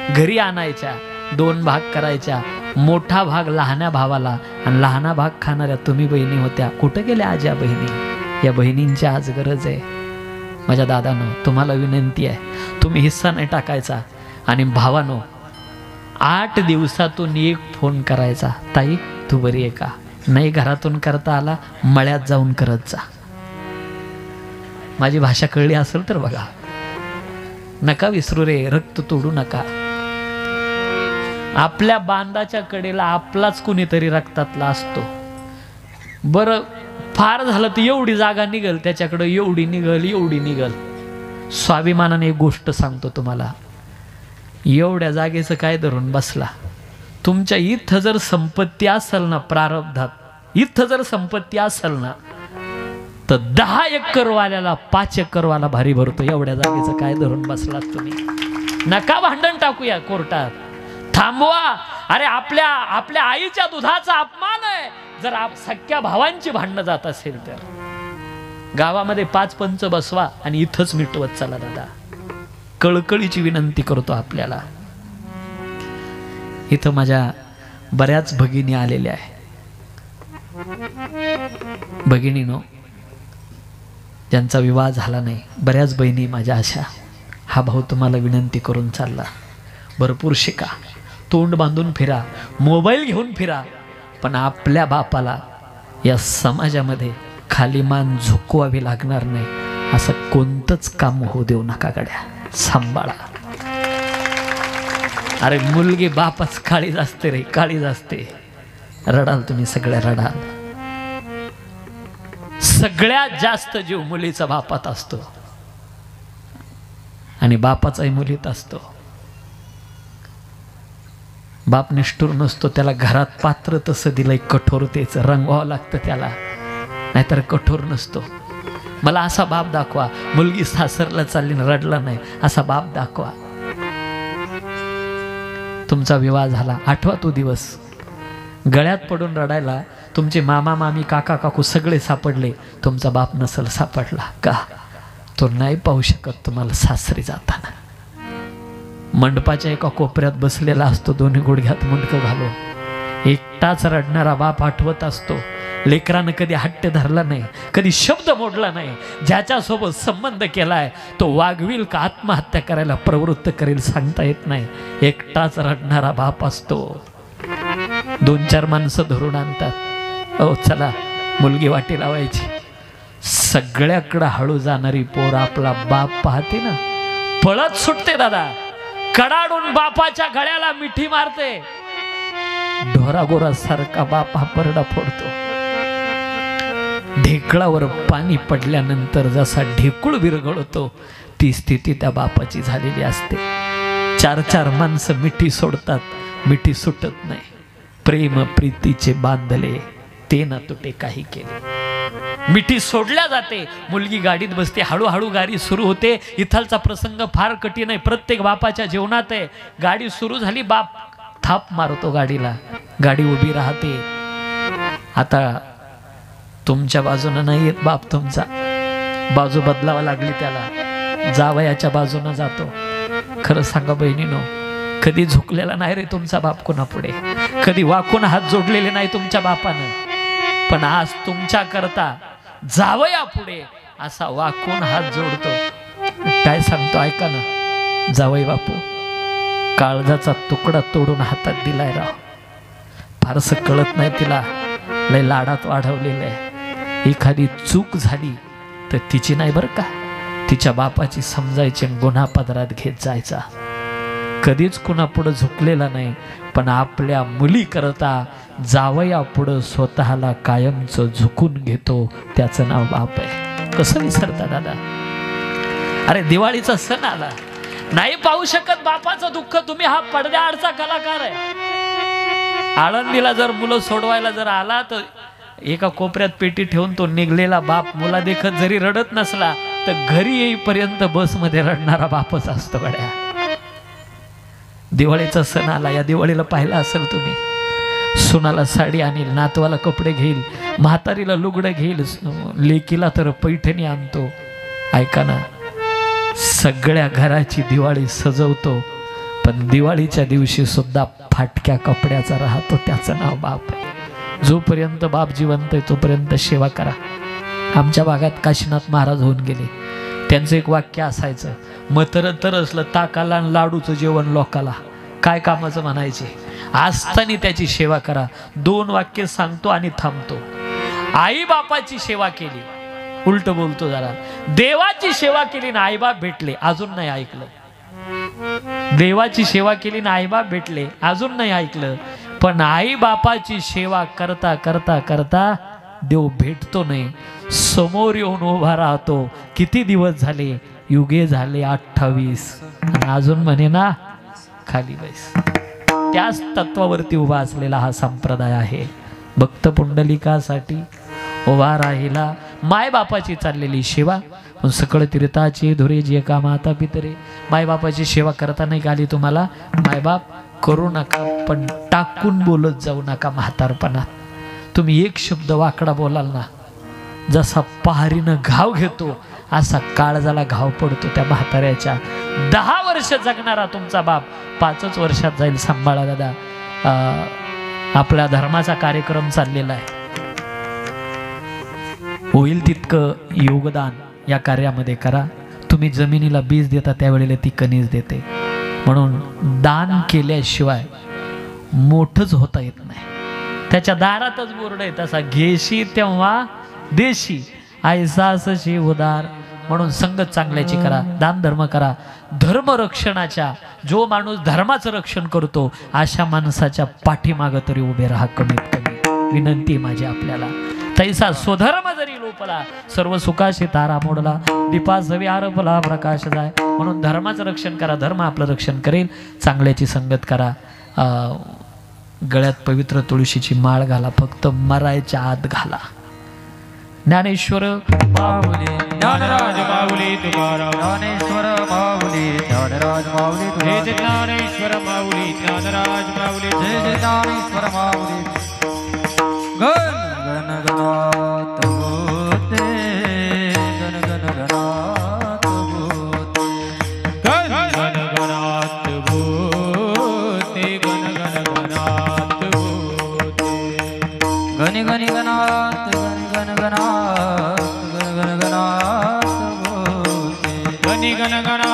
घरी आणायच्या, 2 भाग करायच्या. मोठा भाग लहान्या भावाला आणि लहाना भाग खाणाऱ्या तुम्ही बहिणी होत्या. कुठं गेल्या आज या बहिणी? या बहिणींची आज गरज आहे. माझ्या दादानो, तुम्हाला विनंती आहे, तुम्ही हिस्सा नाही टाकायचा. आणि भावानो, 8 दिवसातून 1 फोन करायचा, ताई तू बरी आहे का? नाही घरातून करता आला, मळ्यात जाऊन करत जा. माझी भाषा कळली असेल तर बघा. नका विसरू रे, रक्त तोडू नका. आपल्या बांधाच्या कडेला आपलाच कुणीतरी रक्तातला असतो. बरं फार झालं तर एवढी जागा निघल त्याच्याकडं, एवढी निघल, एवढी निघल. स्वाभिमानाने एक गोष्ट सांगतो तुम्हाला, एवढ्या जागेचं काय धरून बसला? तुमच्या इथं जर संपत्ती असेल ना, प्रारब्धात इथं जर संपत्ती असेल ना, तर 10 एकरवाल्याला 5 एकरवाला भारी भरतो. एवढ्या जागेचं काय धरून बसलात तुम्ही? नका भांडण टाकूया कोर्टात, थांबवा. अरे आपल्या आईच्या दुधाचा अपमान आहे जर सख्या भावांची भांडणं जात असेल तर. गावामध्ये 5 पंच बसवा आणि इथंच मिटवत चला दादा. कळकळीची विनंती करतो आपल्याला. इथं माझ्या बऱ्याच भगिनी आलेल्या आहे. भगिनीनो, ज्यांचा विवाह झाला नाही, बऱ्याच बहिणी माझ्या अशा. हा भाऊ तुम्हाला विनंती करून चालला, भरपूर शिका, तोंड बांधून फिरा, मोबाईल घेऊन फिरा, पण आपल्या बापाला या समाजामध्ये खाली मान झुकवावी लागणार नाही असं कोणतंच काम होऊ देऊ नका गड्या. सांभाळा. अरे मुलगी बापाच काळीज असते रे, काळीज असते. रडाल तुम्ही, सगळ्या रडाल. सगळ्यात जास्त जीव मुलीचा बापात असतो आणि बापाचाही मुलीत असतो. बाप निष्ठुर नसतो, त्याला घरात पात्र तसं दिलंय, कठोरतेचं रंगवावं लागतं त्याला, नाहीतर कठोर नसतो. मला असा बाप दाखवा, मुलगी सासरला चालली रडला नाही असा बाप दाखवा. तुमचा विवाह झाला, आठवा तो दिवस, गळ्यात पडून रडायला तुमचे मामा मामी काका काकू सगळे सापडले, तुमचा बाप नसल सापडला का? तो नाही पाहू शकत तुम्हाला सासरी जाताना. मंडपाच्या एका कोपऱ्यात बसलेला असतो, दोन्ही गुडघ्यात मुंडकं घालून. एकटाच रडणारा बाप आठवत असतो. लेकरानं कधी हट्ट धरला नाही, कधी शब्द मोडला नाही. ज्याच्यासोबत संबंध केलाय तो वागविल का आत्महत्या करायला प्रवृत्त करेल सांगता येत नाही. एकटाच रडणारा बाप असतो. 2-4 माणसं धरून आणतात. ओ चला मुलगी वाटी लावायची. सगळ्याकडं हळू जाणारी पोर आपला बाप पाहते ना, पळत सुटते दादा. कडाडून बापाच्या गळ्याला मिठी मारते. ढोरागोरा सारखा बाप हा परडा फोडतो. ढेकळावर पाणी पडल्यानंतर जसा ढेकूळ विरघळतो ती स्थिती त्या बापाची झालेली असते. 4-4 माणसं मिठी सोडतात, मिठी सुटत नाही. प्रेम प्रीतीचे बांधले ते न तुटे काही केले. मिठी सोडल्या जाते. मुलगी गाडीत बसते. हळूहळू गाडी सुरू होते. इथलचा प्रसंग फार कठीण आहे, प्रत्येक बापाच्या जीवनात आहे. गाडी सुरू झाली, बाप थाप मारतो गाडीला. गाडी उभी राहते. आता तुमच्या बाजूनं नाही येत बाप तुमचा, बाजू बदलावा लागली त्याला. जावयाच्या बाजूनं जातो. खरं सांगा बहिणीनो, कधी झुकलेला नाही रे तुमचा बाप कोणा पुढे. कधी वाकून हात जोडलेले नाही तुमच्या बापानं. पण आज तुमच्या करता जावया पुढे असा वाकून हात जोडतो. काय सांगतो ऐका ना. जावई बापू काळजाचा तुकडा तोडून हातात दिलाय राव. फारसं कळत नाही तिला, लय लाडात वाढवलेलं आहे. एखादी चूक झाली तर तिची नाही बरं का, तिच्या बापाची समजायची, गुन्हा पदरात घेत जायचा. कधीच कुणा पुढं झुकलेला नाही. पण आपल्या मुली करता जावया पुढं स्वतःला कायमचं झुकून घेतो. त्याचं नाव बाप आहे. कसं विसरता दादा. अरे दिवाळीचा सण आला, नाही पाहू शकत बापाचं दुःख तुम्ही. हा पडद्याआडचा कलाकार आहे. आळंदीला जर मुलं सोडवायला जर आला तर एका कोपऱ्यात पेटी ठेवून तो निघलेला बाप मुला देखत जरी रडत नसला तर घरी येईपर्यंत बसमध्ये रडणारा बापच असतो गड्या. दिवाळीचा सण आला. या दिवाळीला पाहिलं असेल तुम्ही. सुनाला साडी आणील, नातवाला कपडे घेईल, म्हातारीला लुगडं घेईल, लेकीला तर पैठणी आणतो. ऐका ना, सगळ्या घराची दिवाळी सजवतो. पण दिवाळीच्या दिवशी सुद्धा फाटक्या कपड्याचा राहतो. त्याचं नाव बाप आहे. जोपर्यंत बाप जिवंत आहे तोपर्यंत सेवा करा. आमच्या भागात काशीनाथ महाराज होऊन गेले. त्यांचं एक वाक्य असायचं, म्हातारं असलं ताकाला आणि लाडूचं जेवण लोकाला, काय कामाचं म्हणायचे. असताना त्याची सेवा करा. 2 वाक्य सांगतो आणि थांबतो. आई बापाची सेवा केली, उलट बोलतो जरा. देवाची सेवा केली ना आईबाप भेटले, अजून नाही ऐकलं. देवाची सेवा केली ना आईबाप भेटले, अजून नाही ऐकलं. पण आई बापाची सेवा करता करता करता देव भेटतो नाही, समोर येऊन उभा राहतो. किती दिवस झाले? युगे झाले 28. आणि अजून म्हणे ना खाली बस. त्याच तत्वावरती उभा असलेला हा संप्रदाय आहे. भक्त पुंडलिकासाठी उभा राहिला. माय बापाची चाललेली सेवा. सकळ तीर्थाची धुरे जे का माता पितरे. मायबापाची सेवा करता नाही आली तुम्हाला, मायबाप करू नका, पण टाकून बोलत जाऊ नका म्हातारपणात. तुम्ही एक शब्द वाकडा बोलाल ना, जसा पहारीनं घाव घेतो असा काळजाला घाव पडतो त्या म्हाताऱ्याच्या. 10 वर्ष जगणारा तुमचा बाप 5च वर्षात जाईल. सांभाळा दादा. आपल्या धर्माचा कार्यक्रम चाललेला आहे. होईल तितकं योगदान या कार्यामध्ये करा. तुम्ही जमिनीला बीज देता त्यावेळेला ती कणीस देते. म्हणून दान केल्याशिवाय मोठंच होता येत नाही. त्याच्या दारातच बोर्ड आहे तसा, घेशी तेव्हा देशी ऐसासशी उदार. म्हणून संगत चांगल्याची करा, दान धर्म करा. धर्मरक्षणाच्या, जो माणूस धर्माचं रक्षण करतो अशा माणसाच्या पाठीमागं तरी उभे राहा. कमीत कमी विनंती माझी आपल्याला. तैसा स्वधर्म जरी लोपला, सर्व सुखाशी तारा मोडला. दीपास हवी आरपला प्रकाश जाय. म्हणून धर्माचं रक्षण करा, धर्म आपलं रक्षण करेल. चांगल्याची संगत करा. गळ्यात पवित्र तुळशीची माळ घाला, फक्त मरायच्या आत घाला. ज्ञानेश्वर माऊली, ज्ञानराज माऊली तुकाराम. ज्ञानेश्वर माऊली, ज्ञानराज माऊली जय जय ज्ञानेश्वर माऊली, ज्ञानराज माऊली. जय जय ज्ञानेश्वर माऊली. गण गण गणात होते, गण गण गणात होते, गण गण गणात भूते, गण गण गणात भूते.